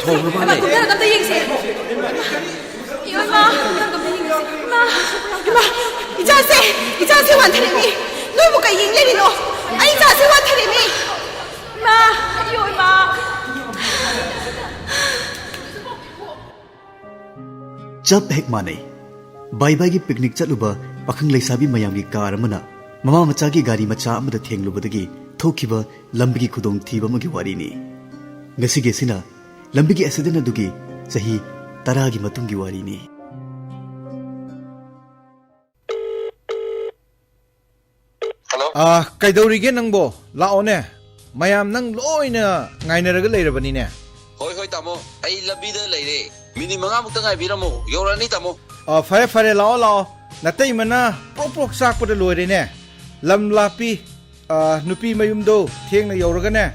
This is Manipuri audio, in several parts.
ꯊꯣꯡꯈ꯭ꯔ ꯃꯥꯜꯂꯦ ꯅꯪ ꯑꯝꯇ ꯌꯦꯡꯁꯦ 이마 이자세 완타래미 너무 가 잉내리노 아 이자세 완타래미 마 이마 जब हेक माने बाई बाई की पिकनिक चलुबा पाखंग लेसाबी मयाम की कार अमना ममा मचा की गाड़ी मचा अमदा थेंगलुबदगी थोखिबा लंबी की खुदोंग थीबा मगी वारीनी ngasi ge sina lambi gi accident adugi sahi tara gi matung gi warini hello kaidorige nangbo laone mayam nang loina ngainaraga leirabani ne hoi hoi tamo ai labida leire mini manga mukta ngai biramo yorani tamo fare fare lao natai mana prok sak pada loire ne lam lapi nupi mayumdo theng na yoraga ne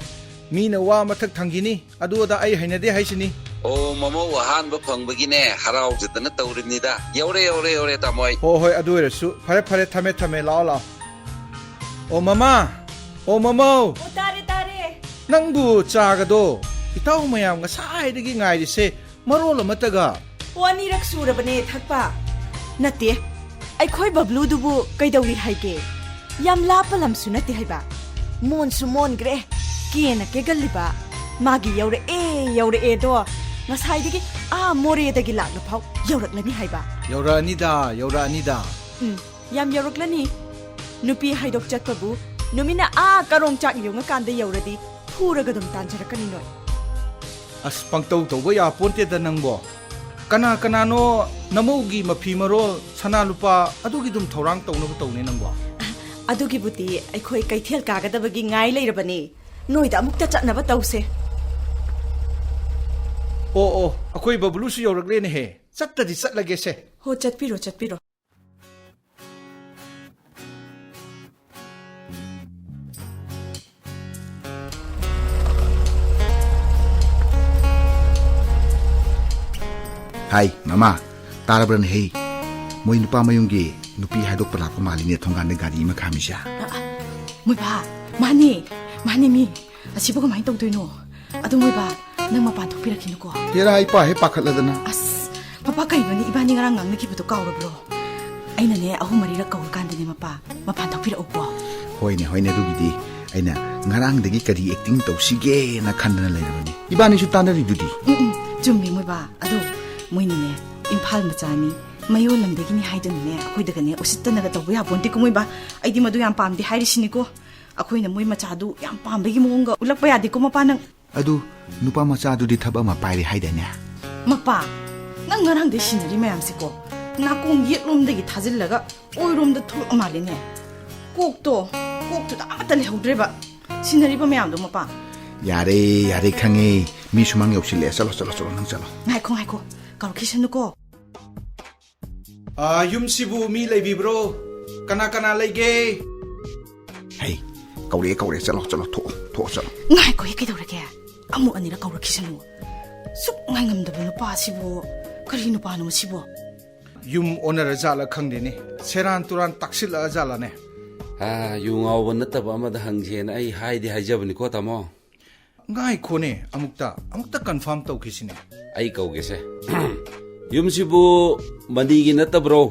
Meena वा मथक थंगिनी अदुदा आई हैनदे हाइसनी ओ ममो वहान ब फंगबगिने हराव जतन तौरिनिदा यौरे तामोय हो होय अदुरसु फरे फरे थमे थमे लाओ लाओ ओ ममा ओ ममो ओ तारे नंगबु चागदो इताउ मयाम ngसाइदगी ngaइरिसे मरोल अमतगा वानीरक सुरबने थकपा नते अखोय बबलू दुबु कैदौरी हाइगे याम लापलमसु नते हाइबा मोनसु मोनग्रे केना के गल्लिबा मागी यौरे ए दो ngसाइदगी मोरे दगी लाग फाउ यौरकलनी हाइबा यौरानिदा याम यौरकलनी नुपी हाइदोक चटपबु नुमिना करोंग चाक योंगा कांदे यौरदी फुरगा दम तांजरकनी नोय अस पंक्तौ तौबो या पोंते द नंगबो कना नो नमौगी मफी मरोल सना लुपा अदुगी दुम थौरांग तौनबो तौने नंगबो अदुगी बुती अखोय कैथेल कागदबगी ngai लेरबनी नोइदा अमुक्ता चटनबा तौसे ओ अखोय बबलूसु यौरकलेने हे चट्तदी चटलगे से हो चटपिरो हाय मामा तारब्रन हे मोइ नुपा मयुंगी नुपी हाइदोक पलाको मालिने थोंगाने गाड़ी मा खामिसा मुइबा मानी मी असिबो कमाइ तौदोइनो अदु मुइबा नंग मपान थोपिरखिनुको तेरा आई पा हे पाखतलदना अस पपा कइबनी इबानी ngarang ngang नखिबतो कावरब्रो अइनने अहु मरिरा Kaur कांदने मपान थोपिरउपो होइने दुगिदी अइना ngarang dagi kari acting tौसिगे ना खन्दना लेरबनी इबानी सु तानरी दुदी चुम्मी मुइबा अदु मोइनिने इम्फाल मचानी मयो लमदगिनी हाइदनने अखोइदगने उसितनगा तौबो या बोंति कुमुइबा आइदि मदु याम पामदि हाइरिसिनिको अखोइना मोइ मचादु याम पामबगी मोंगा उलकपा यादिको मपा नंग अदु नुपा मचादुदी थबा मा पाइरि हाइदने मपा नंग ngarang de sinari mayamsiko nakong yetlomdagi thajillага oiromda thol amalene kokto da amata lehudreba sinariba mayamdo mapa यारे खंगे मी सुमांग यौसिले चलो नंग चलो ngaikhong karu khisanuko yumsibu mi leibibro kana leige hey कौरे चलो थो चलो ngaikhoi kedorege amu anira karu khisanu suk ngaingamdaba nupa sibo kari nupa no sibo yum onara jala khangdene seran turan taksil jala ne yung awan nataba amada hangjen ai haidi haijabani ko tamo ngai khone amukta confirm tau khisine ai kaugese yumsibu mandigi natabro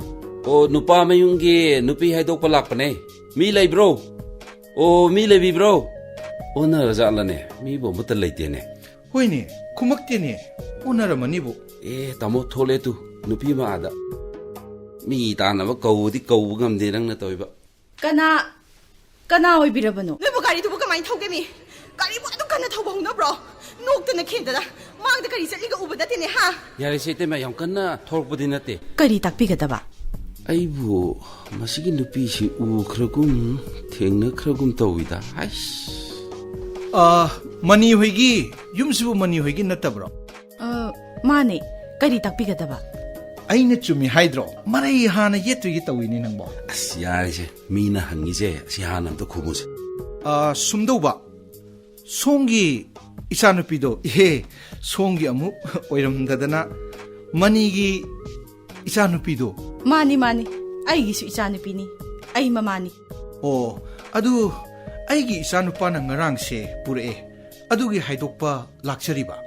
o nupa mayungi nupi haidok palakpane mi lay bro o mi lebi bro onara jalane mi bo muta leitene hoine khumaktene onara manibu tamo thole tu nupi ma ada mi tanaba kaudi ngamde nang na toiba kana oibirabano lebu gari dubu kamai thogemi gari bu adu kana thobong na bro noktana khenda mangda gari chaliga ubada tene ha yare sete ma yam kana thorpudi nate gari takpigadaba aibu masigi nupi si u khragum thengna khragum tawida hais mani hoigi yumsibu mani hoigi natabro mane gari takpigadaba aina chumi haidro marai hana yetugi tawini nangbo as yare se mina hangise si hanam to khumuse sumdauba songi ichanupido songi amu oiramdadana manigi ichanupido mani aigi su ichanupini ai mamani adu aigi isanupana ngarang se pure adugi haidokpa lakchariba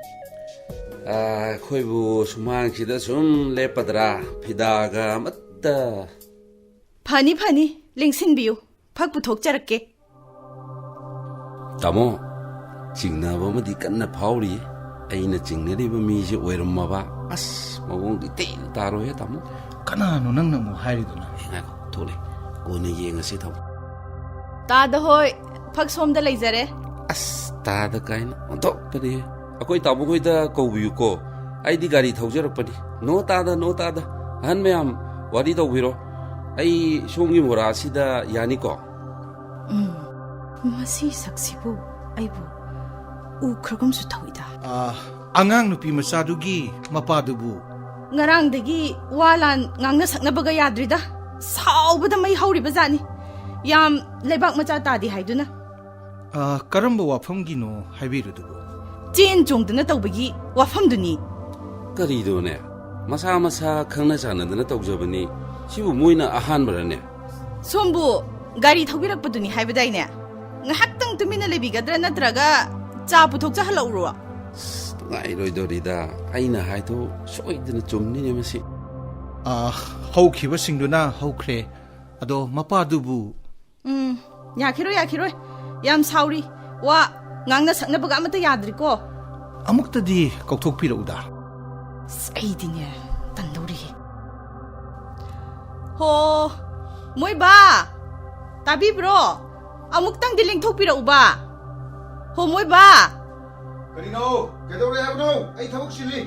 ꯑꯩꯈꯣꯏꯕꯨ ꯁꯨꯃꯥꯡꯁꯤꯗ ꯁꯨꯝ ꯂꯦꯞꯄꯗ꯭ꯔꯥ ꯐꯤꯗꯥꯒ ꯑꯃꯠꯇ ꯐꯅꯤ ꯐꯅꯤ ꯂꯦꯡꯁꯤꯟꯕꯤꯌꯨ ꯐꯛ ꯄꯨꯊꯣꯛꯆꯔꯛꯀꯦ ꯇꯥꯃꯣ ꯆꯤꯡꯅꯕ ꯑꯃꯗꯤ ꯀꯟꯅ ꯐꯥꯎꯔꯤꯌꯦ ꯑꯩꯅ ꯆꯤꯡꯅꯔꯤꯕ ꯃꯤꯁꯦ ꯑꯣꯏꯔꯝꯃꯕ ꯑꯁ ꯃꯑꯣꯡꯗꯤ ꯇꯦꯅ ꯇꯥꯔꯣꯏꯍꯦ ꯇꯥꯃꯣ ꯀꯅꯥꯅꯣ ꯅꯪꯅ ꯑꯃꯨꯛ ꯍꯥꯏꯔꯤꯗꯨꯅ ꯉꯥꯏꯈꯣ ꯊꯣꯛꯂꯦ ꯀꯣꯟꯅ ꯌꯦꯡꯉꯁꯤ ꯊꯝꯃꯣ ꯇꯥꯗ ꯍꯣꯏ ꯐꯛ ꯁꯣꯝꯗ ꯂꯩꯖꯔꯦ ꯑꯁ ꯇꯥꯗ ꯀꯥꯏꯅ ꯑꯣꯟꯊꯣꯛꯄꯅꯦ ꯑꯩꯈꯣꯏ ꯇꯥꯃꯣꯈꯣꯏꯗ ꯀꯧꯕꯤꯌꯨꯀꯣ ꯑꯩꯗꯤ ꯒꯥꯔꯤ ꯊꯧꯖꯔꯛꯄꯅꯤ ꯅꯣ ꯇꯥꯗ ꯑꯍꯟ ꯃꯌꯥꯝ ꯋꯥꯔꯤ ꯇꯧꯕꯤꯔꯣ ꯑꯩ ꯁꯣꯝꯒꯤ ꯃꯣꯔꯥꯁꯤꯗ ꯌꯥꯅꯤꯀꯣ ꯃꯁꯤ ꯁꯛꯁꯤꯕꯨ ꯑꯩꯕꯨ ꯎꯈ꯭ꯔꯒꯨꯝꯁꯨ ꯇꯧꯏꯗ ꯑꯉꯥꯡ ꯅꯨꯄꯤ ꯃꯆꯥꯗꯨꯒꯤ ꯃꯄꯥꯗꯨꯕꯨ ꯉꯔꯥꯡꯗꯒꯤ ꯋꯥ ꯂꯥꯟ ꯉꯥꯡꯅ ꯁꯛꯅꯕꯒ ꯌꯥꯗ꯭ꯔꯤꯗ ꯁꯥꯎꯕꯗ ꯃꯩ ꯍꯧꯔꯤꯕ ꯖꯥꯠꯅꯤ ꯌꯥꯝ ꯂꯩꯕꯥꯛ ꯃꯆꯥ ꯇꯥꯗꯦ ꯍꯥꯏꯗꯨꯅ ꯀꯔꯝꯕ ꯋꯥꯐꯝꯒꯤꯅꯣ ꯍꯥꯏꯕꯤꯔꯨꯗꯨꯕꯨ ꯆꯦꯟ ꯆꯣꯡꯗꯅ ꯇꯧꯕꯒꯤ ꯋꯥꯐꯝꯗꯨꯅꯤ ꯀꯔꯤꯗꯣꯅꯦ ꯃꯁꯥ ꯃꯁꯥ ꯈꯪꯅ ꯆꯥꯟꯅꯗꯅ ꯇꯧꯖꯕꯅꯤ ꯁꯤꯕꯨ ꯃꯣꯏꯅ ꯑꯍꯥꯟꯕꯔꯅꯦ ꯁꯣꯝꯕꯨ ꯒꯥꯔꯤ ꯊꯧꯕꯤꯔꯛꯄꯗꯨꯅꯤ ꯍꯥꯏꯕꯗꯥꯏꯅꯦ ꯉꯥꯏꯍꯥꯛꯇꯪ ꯇꯨꯃꯤꯟꯅ ꯂꯩꯕꯤꯒꯗ꯭ꯔꯥ ꯅꯠꯇ꯭ꯔꯒ ꯆꯥ ꯄꯨꯊꯣꯛꯆꯍꯜꯂꯛꯎꯔꯣ ꯉꯥꯏꯔꯣꯏꯗꯣꯔꯤꯗ ꯑꯩꯅ ꯍꯥꯏꯗꯣ ꯁꯣꯏꯗꯅ ꯆꯨꯝꯅꯤꯅꯦ ꯃꯁꯤ ꯍꯧꯈꯤꯕꯁꯤꯡꯗꯨꯅ ꯍꯧꯈ꯭ꯔꯦ ꯑꯗꯣ ꯃꯄꯥꯗꯨꯕꯨ ꯌꯥꯈꯤꯔꯣꯏ ꯌꯥꯝ ꯁꯥꯎꯔꯤ ꯋꯥ ꯉꯥꯡꯅ ꯁꯛꯅꯕꯒ ꯑꯃꯠꯇ ꯌꯥꯗ꯭ꯔꯤꯀꯣ ꯑꯃꯨꯛꯇꯗꯤ ꯀꯧꯊꯣꯛꯄꯤꯔꯛꯎꯗ ꯑꯩꯗꯤꯅꯦ ꯇꯟꯗꯧꯔꯤꯍꯦ ꯍꯣ ꯃꯣꯏꯕꯥ ꯇꯥꯕꯤꯕ꯭ꯔꯣ ꯑꯃꯨꯛꯇꯪꯗꯤ ꯂꯦꯡꯊꯣꯛꯄꯤꯔꯛꯎꯕ ꯍꯣ ꯃꯣꯏꯕꯥ ꯀꯔꯤꯅꯣ ꯀꯩꯗꯧꯔꯦ ꯍꯥꯏꯕꯅꯣ ꯑꯩ ꯊꯕꯛ ꯆꯤꯜꯂꯤ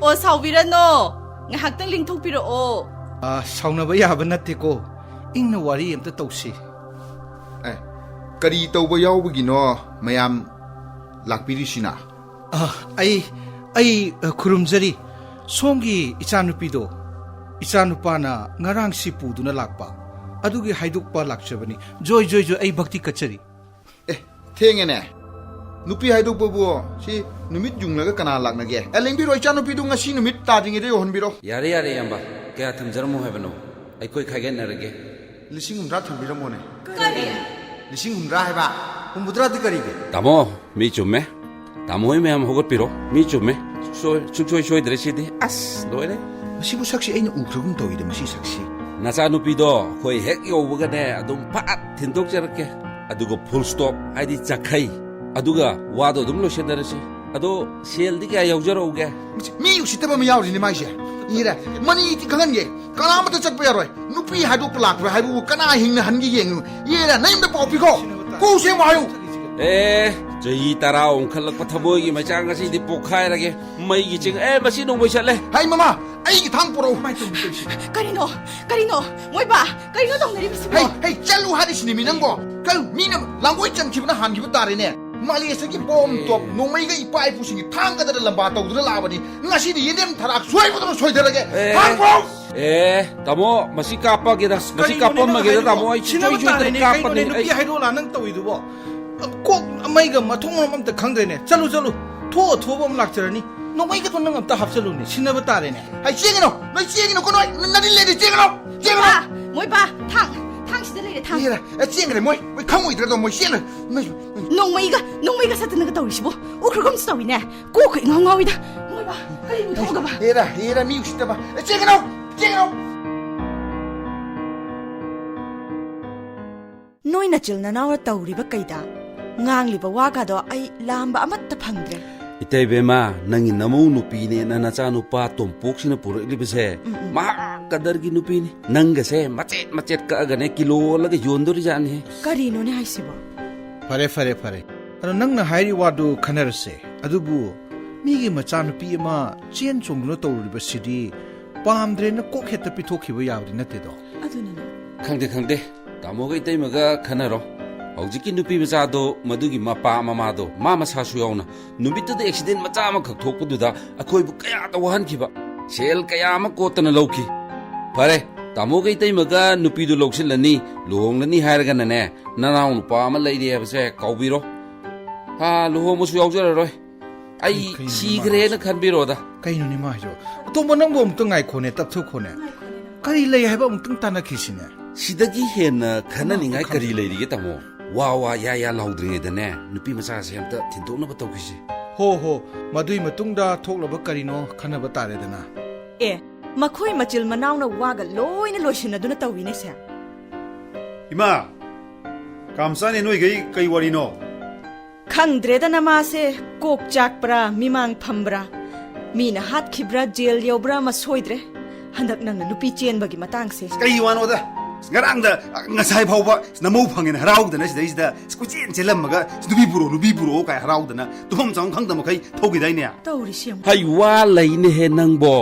ꯑꯣ ꯁꯥꯎꯕꯤꯔꯅꯣ ꯉꯥꯏꯍꯥꯛꯇꯪ ꯂꯦꯡꯊꯣꯛꯄꯤꯔꯛꯑꯣ ꯁꯥꯎꯅꯕ ꯌꯥꯕ ꯅꯠꯇꯦꯀꯣ ꯏꯪꯅ ꯋꯥꯔꯤ ꯑꯝꯇ ꯇꯧꯁꯤ ꯀꯔꯤ ꯇꯧꯕ ꯌꯥꯎꯕꯒꯤꯅꯣ ꯃꯌꯥꯝ ꯂꯥꯛꯄꯤꯔꯤꯁꯤꯅ ꯑꯩ ꯈꯨꯔꯨꯝꯖꯔꯤ ꯁꯣꯝꯒꯤ ꯏꯆꯥꯅꯨꯄꯤꯗꯣ ꯏꯆꯥꯅꯨꯄꯥꯅ ꯉꯔꯥꯡꯁꯤ ꯄꯨꯗꯨꯅ ꯂꯥꯛꯄ ꯑꯗꯨꯒꯤ ꯍꯥꯏꯗꯣꯛꯄ ꯂꯥꯛꯆꯕꯅꯤ ꯖꯣꯏ ꯑꯩ ꯚꯛꯇꯤ ꯀꯠꯆꯔꯤ ꯊꯦꯡꯉꯦꯅꯦ ꯅꯨꯄꯤ ꯍꯥꯏꯗꯣꯛꯄꯕꯨ ꯁꯤ ꯅꯨꯃꯤꯠ ꯌꯨꯡꯂꯒ ꯀꯅꯥ ꯂꯥꯛꯅꯒꯦ ꯂꯦꯡꯕꯤꯔꯣ ꯏꯆꯥꯅꯨꯄꯤꯗꯨ ꯉꯁꯤ ꯅꯨꯃꯤꯠ ꯇꯥꯗ꯭ꯔꯤꯉꯩꯗ ꯌꯧꯍꯟꯕꯤꯔꯣ ꯌꯥꯔꯦ ꯏꯌꯥꯝꯕ ꯀꯌꯥ ꯊꯝꯖꯔꯝꯃꯣ ꯍꯥꯏꯕꯅꯣ ꯑꯩꯈꯣꯏ ꯈꯥꯏꯒꯠꯅꯔꯒꯦ 50,000 ꯊꯝꯕꯤꯔꯝꯃꯣꯅꯦ ꯀꯔꯤ 50,000 ꯍꯥꯏꯕ 50,000ꯗꯤ ꯀꯔꯤꯒꯤ ꯇꯥꯃꯣ ꯃꯤ ꯆꯨꯝꯃꯦ ꯇꯥꯃꯣ ꯍꯣꯏ ꯃꯌꯥꯝ ꯍꯧꯒꯠꯄꯤꯔꯣ ꯃꯤ ꯆꯨꯝꯃꯦ ꯁꯨꯡꯁꯣꯏ ꯁꯣꯏꯗ꯭ꯔꯦ ꯁꯤꯗꯤ ꯑꯁ ꯂꯣꯏꯔꯦ ꯃꯁꯤꯕꯨ ꯁꯛꯁꯤ ꯑꯩꯅ ꯎꯈ꯭ꯔꯒꯨꯝ ꯇꯧꯏꯗ ꯃꯁꯤ ꯁꯛꯁꯤ ꯅꯆꯥꯅꯨꯄꯤꯗꯣ ꯑꯩꯈꯣꯏ ꯍꯦꯛ ꯌꯧꯕꯒꯅꯦ ꯑꯗꯨꯝ ꯐꯠ ꯊꯤꯟꯗꯣꯛꯆꯔꯛꯀꯦ ꯑꯗꯨꯒ ꯐꯨꯜ ꯁ꯭ꯇꯣꯞ ꯍꯥꯏꯗꯤ ꯆꯈꯩ ꯑꯗꯨꯒ ꯋꯥꯗꯣ ꯑꯗꯨꯝ ꯂꯣꯏꯁꯤꯟꯅꯔꯁꯤ ꯑꯗꯣ ꯁꯦꯜꯗꯤ ꯀꯌꯥ ꯌꯧꯖꯔꯛꯎꯒꯦ ꯃꯤ ꯎꯁꯤꯠꯇꯕ ꯑꯃ ꯌꯥꯎꯔꯤꯅꯦ ꯃꯥꯏꯁꯦ ꯏꯔꯦ ꯃꯅꯤꯗꯤ ꯈꯪꯍꯟꯒꯦ ꯀꯅꯥꯃꯠꯇ ꯆꯠꯄ ꯌꯥꯔꯣꯏ ꯅꯨꯄꯤ ꯍꯥꯏꯗꯣꯛꯄ ꯂꯥꯛꯄ꯭ꯔꯥ ꯍꯥꯏꯕꯕꯨ ꯀꯅꯥ ꯍꯤꯡꯅ ꯍꯟꯒꯦ ꯌꯦꯡꯉꯨ ꯏꯔꯦ ꯅꯌꯨꯝꯗ ꯄꯥꯎ ꯄꯤꯈꯣ ꯀꯣꯛꯁꯦꯡꯕ ꯍꯥꯏꯌꯨ ꯆꯍꯤ 10 ꯑꯣꯟꯈꯠꯂꯛꯄ ꯊꯃꯣꯏꯒꯤ ꯃꯩꯆꯥꯛ ꯉꯁꯤꯗꯤ ꯄꯣꯛꯈꯥꯏꯔꯒꯦ ꯃꯩꯒꯤ ꯆꯤꯡ ꯃꯁꯤ ꯅꯣꯡꯃꯩ ꯆꯠꯂꯦ ꯍꯩ ꯃꯃꯥ ꯑꯩꯒꯤ ꯊꯥꯡ ꯄꯨꯔꯛꯎ ꯀꯔꯤꯅꯣ ꯃꯣꯏꯕꯥ ꯀꯔꯤꯅꯣ ꯇꯧꯅꯔꯤꯕꯁꯤꯕꯣ ꯍꯩ ꯆꯠꯂꯨ ꯍꯥꯏꯔꯤꯁꯤꯅꯤ ꯃꯤ ꯅꯪꯕꯣ ꯀꯜ ꯃꯤꯅ ꯂꯥꯡꯒꯣꯏ ꯆꯟꯈꯤꯕꯅ ꯍꯥꯟꯈꯤꯕ ꯇꯥꯔꯦꯅꯦ ꯃꯥꯂꯦꯁꯇꯒꯤ ꯕꯣꯝ ꯇꯣꯞ ꯅꯣꯡꯃꯩꯒ ꯏꯄꯥ ꯏꯄꯨꯁꯤꯡꯒꯤ ꯊꯥꯡꯒꯗꯅ ꯂꯝꯕꯥ ꯇꯧꯗꯨꯅ ꯂꯥꯛꯑꯕꯅꯤ ꯉꯁꯤꯗꯤ ꯌꯦꯟꯗꯦꯝ ꯊꯔꯥꯛ ꯁꯣꯏꯕꯗꯨꯅ ꯁꯣꯏꯊꯔꯒꯦ ꯊꯥꯡ ꯄꯨꯔꯛꯎ ꯇꯥꯃꯣ ꯃꯁꯤ ꯀꯥꯞꯄꯒꯦꯗ ꯃꯁꯤ ꯀꯥꯞꯄꯝꯃꯒꯦꯗ ꯇꯥꯃꯣ ꯑꯩ ꯁꯣꯏꯗꯅ ꯀꯥꯞꯄꯅꯤ ꯅꯨꯄꯤ ꯍꯥꯏꯗꯣꯛꯂꯥ ꯅꯪ ꯇꯧꯏꯗꯨꯕꯣ ꯀꯣꯛ ꯃꯩꯒ ꯃꯊꯣꯡ ꯃꯔꯝ ꯑꯝꯇ ꯈꯪꯗ꯭ꯔꯦꯅꯦ ꯆꯠꯂꯨ ꯊꯣꯛꯑ ꯑꯃ ꯂꯥꯛꯆꯔꯅꯤ ꯅꯣꯡꯃꯩꯒꯗꯣ ꯅꯪ ꯑꯝꯇ ꯍꯥꯞꯆꯜꯂꯨꯅꯦ ꯁꯤꯟꯅꯕ ꯇꯥꯔꯦꯅꯦ ꯍꯩ ꯆꯦꯡꯒꯅꯣ ꯅꯣꯏ ꯆꯦꯡꯒꯅꯣ ꯅꯣꯏ ꯅꯗꯤ ꯂꯩꯔꯤ ꯆꯦꯡꯒꯅꯣ ꯃꯣꯏꯕꯥ ꯊꯥꯡꯁꯤꯗ ꯂꯩꯔꯦ ꯊꯥꯡ ꯆꯦꯡꯒꯅꯦ ꯃꯣꯏ ꯈꯪꯉꯣꯏꯗ꯭ꯔꯗꯣ ꯃꯣꯏ ꯆꯦꯡꯒ ꯅꯣꯡꯃꯩꯒ ꯁꯠꯇꯅꯒ ꯇꯧꯔꯤꯁꯤꯕꯣ ꯎꯈ꯭ꯔꯒꯨꯝꯁꯨ ꯇꯧꯏꯅꯦ ꯀꯣꯛꯀ ꯏꯉꯥꯎ ꯉꯥꯎꯏꯗ ꯃꯣꯏꯕꯥ ꯀꯔꯤꯕꯨ ꯊꯣꯛꯑꯒꯕ ꯍꯦꯔꯥ ꯃꯤ ꯎꯁꯤꯠꯇꯕ ꯆꯦꯡꯒꯅꯣ ꯅꯣꯏ ꯅꯆꯤꯜ ꯅꯅꯥꯎꯅ ꯇꯧꯔꯤꯕ ꯀꯩꯗ ꯉꯥꯡꯂꯤꯕ ꯋꯥꯒꯗꯣ ꯑꯩ ꯂꯥꯝꯕ ꯑꯃꯠꯇ ꯐꯪꯗ꯭ꯔꯦ ꯏꯇꯩꯕꯦꯝꯃ ꯅꯪꯒꯤ ꯅꯃꯧ ꯅꯨꯄꯤꯅꯦꯅ ꯅꯆꯥꯅꯨꯄꯥ ꯇꯣꯝꯄꯣꯛꯁꯤꯅ ꯄꯨꯔꯛꯂꯤꯕꯁꯦ ꯃꯍꯥꯛ ꯀꯗꯔꯒꯤ ꯅꯨꯄꯤꯅꯤ ꯅꯪꯒꯁꯦ ꯃꯆꯦꯠ ꯀꯛꯑꯒꯅꯦ ꯀꯤꯂꯣ ꯑꯣꯜꯂꯒ ꯌꯣꯟꯗꯣꯔꯤꯖꯥꯠꯅꯤ ꯀꯔꯤꯅꯣꯅꯦ ꯍꯥꯏꯁꯤꯕꯣ ꯐꯔꯦ ꯑꯗꯣ ꯅꯪꯅ ꯍꯥꯏꯔꯤ ꯋꯥꯗꯨ ꯈꯟꯅꯔꯁꯦ ꯑꯗꯨꯕꯨ ꯃꯤꯒꯤ ꯃꯆꯥꯅꯨꯄꯤ ꯑꯃ ꯆꯦꯟ ꯆꯣꯡꯗꯨꯅ ꯇꯧꯔꯤꯕꯁꯤꯗꯤ ꯄꯥꯝꯗ꯭ꯔꯦꯅ ꯀꯣꯛ ꯍꯦꯛꯇ ꯄꯤꯊꯣꯛꯈꯤꯕ ꯌꯥꯕꯗꯤ ꯅꯠꯇꯦꯗꯣ ꯈꯪꯗꯦ ꯇꯥꯃꯣꯒ ꯏꯇꯩꯃꯒ ꯈꯟꯅꯔꯣ ꯍꯧꯖꯤꯛꯀꯤ ꯅꯨꯄꯤ ꯃꯆꯥꯗꯣ ꯃꯗꯨꯒꯤ ꯃꯄꯥ ꯃꯃꯥꯗꯣ ꯃꯁꯥꯁꯨ ꯌꯥꯎꯅ ꯅꯨꯃꯤꯠꯇꯨꯗ ꯑꯦꯛꯁꯤꯗꯦꯟ ꯃꯆꯥ ꯑꯃꯈꯛ ꯊꯣꯛꯄꯗꯨꯗ ꯑꯩꯈꯣꯏꯕꯨ ꯀꯌꯥꯗ ꯋꯥꯍꯟꯈꯤꯕ ꯁꯦꯜ ꯀꯌꯥ ꯑꯃ ꯀꯣꯠꯇꯅ ꯂꯧꯈꯤ ꯐꯔꯦ ꯇꯥꯃꯣꯒ ꯏꯇꯩꯃꯒ ꯅꯨꯄꯤꯗꯨ ꯂꯧꯁꯤꯜꯂꯅꯤ ꯂꯨꯍꯣꯡꯂꯅꯤ ꯍꯥꯏꯔꯒꯅꯅꯦ ꯅꯅꯥꯎ ꯅꯨꯄꯥ ꯑꯃ ꯂꯩꯔꯤ ꯍꯥꯏꯕꯁꯦ ꯀꯥꯎꯕꯤꯔꯣ ꯂꯨꯍꯣꯡꯕꯁꯨ ꯌꯥꯎꯖꯔꯔꯣꯏ ꯑꯩ ꯁꯤꯈ꯭ꯔꯦꯅ ꯈꯟꯕꯤꯔꯣꯗ ꯀꯩꯅꯣꯅꯦ ꯃꯥꯁꯨ ꯑꯇꯣꯝꯕ ꯅꯪꯕꯨ ꯑꯃꯨꯛꯇꯪ ꯉꯥꯏꯈꯣꯅꯦ ꯇꯞꯊꯣꯛꯈꯣꯅꯦ ꯀꯔꯤ ꯂꯩ ꯍꯥꯏꯕ ꯑꯃꯨꯛꯇꯪ ꯇꯥꯟꯅꯈꯤꯁꯤꯅꯦ ꯁꯤꯗꯒꯤ ꯍꯦꯟꯅ ꯈꯟꯅꯅꯤꯡꯉꯥꯏ ꯀꯔꯤ ꯂꯩꯔꯤꯒꯦ ꯇꯥꯃꯣ ꯋꯥ ꯌꯥ ꯂꯥꯎꯗ꯭ꯔꯤꯉꯩꯗꯅꯦ ꯅꯨꯄꯤ ꯃꯆꯥꯁꯦ ꯑꯝꯇ ꯊꯤꯟꯗꯣꯛꯅꯕ ꯇꯧꯈꯤꯁꯤ ꯍꯣ ꯃꯗꯨꯏ ꯃꯇꯨꯡꯗ ꯊꯣꯛꯂꯕ ꯀꯔꯤꯅꯣ ꯈꯟꯅꯕ ꯇꯥꯔꯦꯗꯅ ꯑꯦ ꯃꯈꯣꯏ ꯃꯆꯤꯜ ꯃꯅꯥꯎꯅ ꯋꯥꯒ ꯂꯣꯏꯅ ꯂꯣꯏꯁꯤꯟꯅꯗꯨꯅ ꯇꯧꯋꯤꯅꯦ ꯁꯦ ꯏꯃꯥ ꯀꯥꯝꯆꯥꯅꯦ ꯅꯣꯏꯒꯩ ꯀꯩ ꯋꯥꯔꯤꯅꯣ ꯈꯪꯗ꯭ꯔꯦꯗꯅ ꯃꯥꯁꯦ ꯀꯣꯛ ꯆꯥꯛꯄ꯭ꯔꯥ ꯃꯤꯃꯥꯡ ꯐꯝꯕ꯭ꯔꯥ ꯃꯤꯅ ꯍꯥꯠꯈꯤꯕ꯭ꯔꯥ ꯖꯦꯜ ꯌꯧꯕ꯭ꯔꯥ ꯑꯃ ꯁꯣꯏꯗ꯭ꯔꯦ ꯍꯟꯗꯛ ꯅꯪꯅ ꯅꯨꯄꯤ ꯆꯦꯟꯕꯒꯤ ꯃꯇꯥꯡꯁꯦ ꯀꯩ ꯋꯥꯅꯣꯗ ꯉꯔꯥꯡꯗ ꯉꯁꯥꯏ ꯐꯥꯎꯕ ꯅꯃꯧ ꯐꯪꯉꯦꯅ ꯍꯔꯥꯎꯗꯅ ꯁꯤꯗꯩꯁꯤꯗ ꯀꯣꯏꯆꯦꯟ ꯆꯦꯜꯂꯝꯃꯒ ꯅꯨꯄꯤ ꯄꯨꯔꯛꯑꯣ ꯀꯥꯏ ꯍꯔꯥꯎꯗꯅ ꯇꯨꯐꯝ ꯆꯥꯐꯝ ꯈꯪꯗꯕ ꯃꯈꯩ ꯊꯧꯈꯤꯗꯥꯏꯅꯦ ꯇꯧꯔꯤꯁꯤ ꯑꯃꯨꯛ ꯍꯩ ꯋꯥ ꯂꯩꯅꯦꯍꯦ ꯅꯪꯕꯣ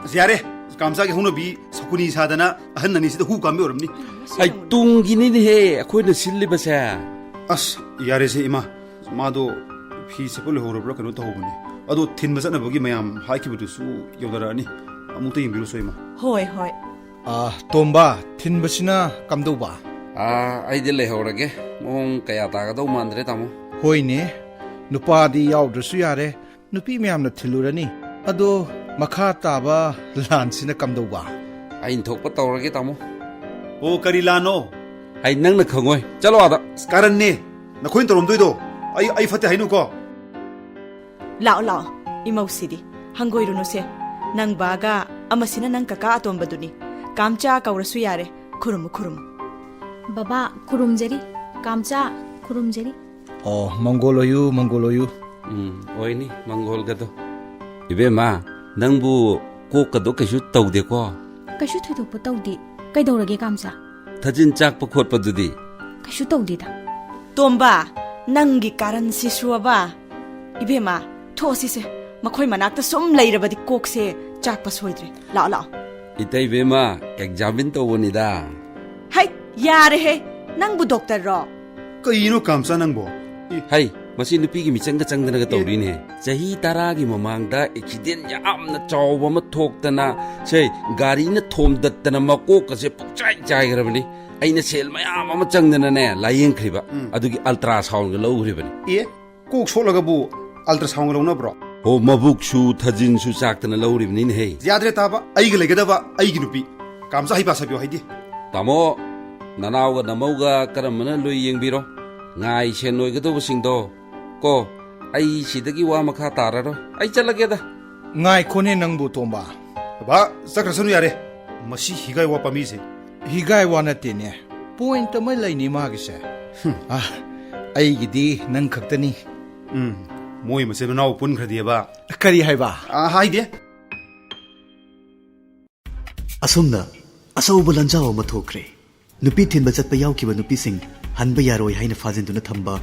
ꯑꯁ ꯌꯥꯔꯦ ꯀꯥꯝꯆꯥꯒꯤ ꯍꯧꯅꯕꯤ ꯁꯀꯨꯅꯤ ꯁꯥꯗꯅ ꯑꯍꯟ ꯑꯅꯤꯁꯤꯗ ꯍꯨ ꯀꯥꯝꯕ ꯑꯣꯏꯔꯝꯅꯤ ꯍꯩ ꯇꯨꯡꯒꯤꯅꯤꯅꯦꯍꯦ ꯑꯩꯈꯣꯏꯅ ꯁꯤꯜꯂꯤꯕꯁꯦ ꯑꯁ ꯌꯥꯔꯦꯁꯦ ꯏꯃꯥ ꯃꯥꯗꯣ ꯐꯤ ꯁꯦꯠꯄ ꯂꯣꯏꯍꯧꯔꯕ꯭ꯔꯥ ꯀꯩꯅꯣ ꯇꯧꯍꯧꯕꯅꯦ ꯑꯗꯣ ꯊꯤꯟꯕ ꯆꯠꯅꯕꯒꯤ ꯃꯌꯥꯝ ꯍꯥꯏꯈꯤꯕꯗꯨꯁꯨ ꯌꯧꯅꯔꯛꯑꯅꯤ ꯑꯃꯨꯛꯇ ꯌꯦꯡꯕꯤꯔꯨꯁꯣ ꯏꯃꯥ ꯍꯣꯏ ꯇꯣꯝꯕ ꯊꯤꯟꯕꯁꯤꯅ ꯀꯝꯗꯧꯕ ꯑꯩꯗꯤ ꯂꯩꯍꯧꯔꯒꯦ ꯃꯑꯣꯡ ꯀꯌꯥ ꯇꯥꯒꯗꯧ ꯃꯥꯟꯗ꯭ꯔꯦ ꯇꯥꯃꯣ ꯍꯣꯏꯅꯦ ꯅꯨꯄꯥꯗꯤ ꯌꯥꯎꯗ꯭ꯔꯁꯨ ꯌꯥꯔꯦ ꯅꯨꯄꯤ ꯃꯌꯥꯝꯅ ꯊꯤꯜꯂꯨꯔꯅꯤ ꯑꯗꯣ ꯃꯈꯥ ꯇꯥꯕ ꯂꯥꯟꯁꯤꯅ ꯀꯝꯗꯧꯕ ꯑꯩꯅ ꯊꯣꯛꯄ ꯇꯧꯔꯒꯦ ꯇꯥꯃꯣ ꯑꯣ ꯀꯔꯤ ꯂꯥꯟꯅꯣ ꯑꯩ ꯅꯪꯅ ꯈꯪꯉꯣꯏ ꯆꯠꯂꯣ ꯑꯥꯗ ꯀꯥꯔꯟꯅꯦ ꯅꯈꯣꯏꯅ ꯇꯧꯔꯝꯗꯣꯏꯗꯣ ꯑꯩ ꯐꯠꯇꯦ ꯍꯥꯏꯅꯨꯀꯣ ꯂꯥꯛꯑꯣ ꯏꯃꯧꯁꯤꯗꯤ ꯍꯪꯒꯣꯏꯔꯨꯅꯨꯁꯦ ꯅꯪ ꯕꯥꯒ ꯑꯃꯁꯤꯅ ꯅꯪ ꯀꯀꯥ ꯑꯇꯣꯝꯕꯗꯨꯅꯤ ꯀꯥꯝꯆꯥ ꯀꯧꯔꯁꯨ ꯌꯥꯔꯦ ꯈꯨꯔꯨꯝꯃꯨ ꯕꯕꯥ ꯈꯨꯔꯨꯝꯖꯔꯤ ꯀꯥꯝꯆꯥ ꯈꯨꯔꯨꯝꯖꯔꯤ ꯑꯣ ꯃꯪꯒꯣꯜ ꯑꯣꯏꯌꯨ ꯑꯣꯏꯅꯤ ꯃꯪꯒꯣꯜꯒꯗꯣ 이베마 ꯅꯪꯕꯨ ꯀꯣꯛꯀꯗꯣ ꯀꯩꯁꯨ ꯇꯧꯗꯦꯀꯣ ꯀꯩꯁꯨ ꯊꯣꯏꯗꯣꯛꯄ ꯇꯧꯗꯦ ꯀꯩꯗꯧꯔꯒꯦ ꯀꯥꯝꯆꯥ ꯊꯥꯖꯤꯟ ꯆꯥꯛꯄ ꯈꯣꯠꯄꯗꯨꯗꯤ ꯀꯩꯁꯨ ꯇꯧꯗꯦꯗ ꯇꯣꯝꯕ ꯅꯪꯒꯤ ꯀꯥꯔꯟꯁꯤ ꯁꯨꯑꯕ 이베마 ꯊꯣꯛꯑꯁꯤꯁꯦ ꯃꯈꯣꯏ ꯃꯅꯥꯛꯇ ꯁꯨꯝ ꯂꯩꯔꯕꯗꯤ ꯀꯣꯛꯁꯦ ꯆꯥꯛꯄ ꯁꯣꯏꯗ꯭ꯔꯦ ꯂꯥꯛꯑꯣ 이따이베마 ꯑꯦꯛꯖꯥꯃꯤꯟ ꯇꯧꯕꯅꯤꯗ ꯍꯩ ꯌꯥꯔꯦꯍꯦ ꯅꯪꯕꯨ ꯗꯣꯛꯇꯔꯔꯣ ꯀꯩꯅꯣ ꯀꯥꯝꯆꯥ ꯅꯪꯕꯣ ꯍꯩ ꯃꯁꯤ ꯅꯨꯄꯤꯒꯤ ꯃꯤꯆꯪꯒ ꯆꯪꯗꯅꯒ ꯇꯧꯔꯤꯅꯦ ꯆꯍꯤ 10ꯒꯤ ꯃꯃꯥꯡꯗ ꯑꯦꯛꯁꯤꯗꯦꯟ ꯌꯥꯝꯅ ꯆꯥꯎꯕ ꯑꯃ ꯊꯣꯛꯇꯅ ꯁꯦ ꯒꯥꯔꯤꯅ ꯊꯣꯝꯗꯠꯇꯅ ꯃꯀꯣꯛꯀꯁꯦ ꯄꯨꯛꯆꯥꯏ ꯆꯥꯏꯈ꯭ꯔꯕꯅꯤ ꯑꯩꯅ ꯁꯦꯜ ꯃꯌꯥꯝ ꯑꯃ ꯆꯪꯗꯅꯅꯦ ꯂꯥꯌꯦꯡꯈ꯭ꯔꯤꯕ ꯑꯗꯨꯒꯤ ꯑꯜꯇ꯭ꯔꯥ ꯁꯥꯎꯟꯒ ꯂꯧꯈ꯭ꯔꯤꯕꯅꯤ ꯀꯣꯛ ꯁꯣꯛꯂꯒꯕꯨ ꯑꯜꯇ꯭ꯔ ꯁꯥꯎꯟ ꯂꯧꯅꯕ꯭ꯔꯣ ꯍꯣ ꯃꯕꯨꯛꯁꯨ ꯊꯥꯖꯤꯟꯁꯨ ꯆꯥꯛꯇꯅ ꯂꯧꯔꯤꯕꯅꯤꯅꯦꯍꯦ ꯌꯥꯗ꯭ꯔꯦ ꯇꯥꯕ ꯑꯩꯒ ꯂꯩꯒꯗꯕ ꯑꯩꯒꯤ ꯅꯨꯄꯤ ꯀꯥꯝꯆꯥ ꯍꯩꯄꯥ ꯁꯥꯕꯤꯌꯣ ꯍꯥꯏꯗꯤ ꯇꯥꯃꯣ ꯅꯅꯥꯎꯒ ꯅꯃꯧꯒ ꯀꯔꯝꯕꯅ ꯂꯣꯏ ꯌꯦꯡꯕꯤꯔꯣ ꯉꯥꯏ ꯁꯦꯟ ꯑꯣꯏꯒꯗꯧꯕꯁꯤꯡꯗꯣ ꯀꯣ ꯑꯩ ꯁꯤꯗꯒꯤ ꯋꯥ ꯃꯈꯥ ꯇꯥꯔꯔꯣꯏ ꯑꯩ ꯆꯠꯂꯒꯦꯗ ꯉꯥꯏꯈꯣꯅꯦ ꯅꯪꯕꯨ ꯇꯣꯝꯕ ꯕꯥ ꯆꯠꯈ꯭ꯔꯁꯅꯨ ꯌꯥꯔꯦ ꯃꯁꯤ ꯍꯤꯒꯥꯏ ꯋꯥ ꯄꯥꯝꯕꯤꯁꯦ ꯍꯤꯒꯥꯏ ꯋꯥ ꯅꯠꯇꯦꯅꯦ ꯄꯣꯏꯟꯠ ꯑꯃ ꯂꯩꯅꯤ ꯃꯥꯒꯤꯁꯦ ꯑꯩꯒꯤꯗꯤ ꯅꯪ ꯈꯛꯇꯅꯤ ꯃꯣꯏ ꯃꯆꯤꯟ ꯃꯅꯥꯎ ꯄꯨꯟꯈ꯭ꯔꯗꯤꯕ ꯀꯔꯤ ꯍꯥꯏꯕ ꯍꯥꯏꯗꯦ ꯑꯁꯨꯝꯅ ꯑꯆꯧꯕ ꯂꯥꯟꯖꯥꯎ ꯑꯃ ꯊꯣꯛꯈ꯭ꯔꯦ ꯅꯨꯄꯤ ꯊꯤꯟꯕ ꯆꯠꯄ ꯌꯥꯎꯈꯤꯕ ꯅꯨꯄꯤꯁꯤꯡ ꯍꯟꯕ ꯌꯥꯔꯣꯏ ꯍꯥꯏꯅ ꯐꯥꯖꯤꯟꯗꯨꯅ ꯊꯝꯕ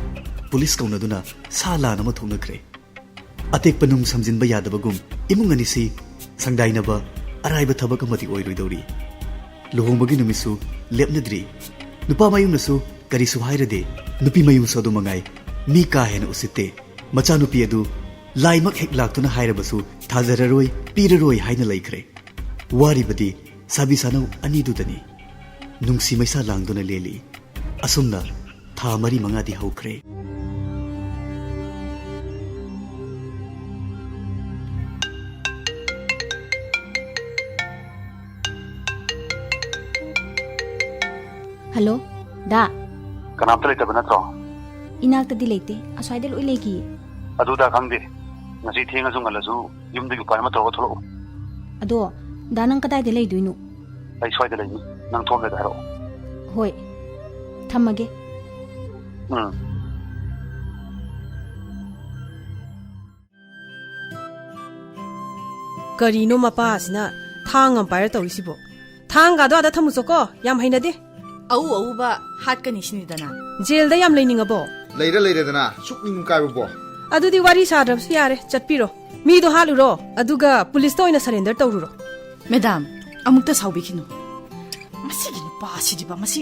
ꯄꯨꯂꯤꯁ ꯀꯧꯅꯗꯨꯅ ꯁꯥ ꯂꯥꯟ ꯑꯃ ꯊꯣꯛꯅꯈ꯭ꯔꯦ ꯑꯇꯦꯛꯄ ꯅꯨꯡ ꯁꯝꯖꯤꯟꯕ ꯌꯥꯗꯕꯒꯨꯝ ꯏꯃꯨꯡ ꯑꯅꯤꯁꯤ ꯁꯪꯗꯥꯏꯅꯕ ꯑꯔꯥꯏꯕ ꯊꯕꯛ ꯑꯃꯗꯤ ꯑꯣꯏꯔꯣꯏꯗꯧꯔꯤ ꯂꯨꯍꯣꯡꯕꯒꯤ ꯅꯨꯃꯤꯠꯁꯨ ꯂꯦꯞꯅꯗ꯭ꯔꯤ ꯅꯨꯄꯥ ꯃꯌꯨꯝꯅꯁꯨ ꯀꯔꯤꯁꯨ ꯍꯥꯏꯔꯗꯦ ꯅꯨꯄꯤ ꯃꯌꯨꯝꯁꯨ ꯑꯗꯨ ꯃꯉꯥꯏ ꯃꯤ ꯀꯥ ꯍꯦꯟꯅ ꯎꯁꯤꯠꯇꯦ ꯃꯆꯥꯅꯨꯄꯤ ꯑꯗꯨ ꯂꯥꯏꯃꯛ ꯍꯦꯛ ꯂꯥꯛꯇꯨꯅ ꯍꯥꯏꯔꯕꯁꯨ ꯊꯥꯖꯔꯔꯣꯏ ꯄꯤꯔꯔꯣꯏ ꯍꯥꯏꯅ ꯂꯩꯈ꯭ꯔꯦ ꯋꯥꯔꯤꯕꯗꯤ ꯁꯥꯕꯤ ꯁꯥꯅꯧ ꯑꯅꯤꯗꯨꯗꯅꯤ ꯅꯨꯡꯁꯤ ꯃꯩꯁꯥ ꯂꯥꯡꯗꯨꯅ ꯂꯦꯜꯂꯤ ꯑꯁꯨꯝꯅ ꯊꯥ 4-5ꯗꯤ ꯍꯧꯈ꯭ꯔꯦ ꯍꯜꯂꯣ ꯗꯥ ꯀꯅꯥꯝꯇ ꯂꯩꯇꯕ ꯅꯠꯇ꯭ꯔꯣ ꯏꯅꯥꯛꯇꯗꯤ ꯂꯩꯇꯦ ꯑꯁ꯭ꯋꯥꯏꯗ ꯂꯣꯏ ꯂꯩꯈꯤꯌꯦ ꯑꯗꯨꯗ ꯈꯪꯗꯦ ꯉꯁꯤ ꯊꯦꯡꯉꯁꯨ ꯉꯜꯂꯁꯨ ꯌꯨꯝꯗꯒꯤ ꯎꯄꯥꯏ ꯑꯃ ꯇꯧꯔꯒ ꯊꯣꯛꯂꯛꯎ ꯑꯗꯣ ꯗꯥ ꯅꯪ ꯀꯗꯥꯏꯗ ꯂꯩꯗꯣꯏꯅꯣ ꯑꯩ ꯁ꯭ꯋꯥꯏꯗ ꯂꯩꯅꯤ ꯅꯪ ꯊꯣꯛꯂꯒ ꯍꯥꯏꯔꯛꯑꯣ ꯍꯣꯏ ꯊꯝꯃꯒꯦ ꯀꯔꯤꯅꯣ ꯃꯄꯥꯁꯤꯅ ꯊꯥꯡ ꯑꯃ ꯄꯥꯏꯔ ꯇꯧꯔꯤꯁꯤꯕꯣ ꯊꯥꯡꯒꯥꯗꯣ ꯑꯥꯗ ꯊꯝꯃꯨꯆꯣꯀꯣ ꯌꯥꯝ ꯍꯩꯅꯗꯦ ꯑꯎꯕ ꯍꯥꯠꯀꯅꯤ ꯁꯤꯅꯤꯗꯅ ꯖꯦꯜꯗ ꯌꯥꯝ ꯂꯩꯅꯤꯡꯉꯕꯣ ꯂꯩꯔꯦꯗꯅ ꯁꯨꯛꯅꯤꯡ ꯀꯥꯏꯕꯕꯣ ꯑꯗꯨꯗꯤ ꯋꯥꯔꯤ ꯁꯥꯗ꯭ꯔꯕꯁꯨ ꯌꯥꯔꯦ ꯆꯠꯄꯤꯔꯣ ꯃꯤꯗꯣ ꯍꯥꯠꯂꯨꯔꯣ ꯑꯗꯨꯒ ꯄꯨꯂꯤꯁꯇ ꯑꯣꯏꯅ ꯁꯔꯦꯟꯗꯔ ꯇꯧꯔꯨꯔꯣ ꯃꯦꯗꯥꯝ ꯑꯃꯨꯛꯇ ꯁꯥꯎꯕꯤꯈꯤꯅꯨ ꯃꯁꯤꯒꯤ ꯅꯨꯄꯥꯁꯤꯗꯤꯕ ꯃꯁꯤ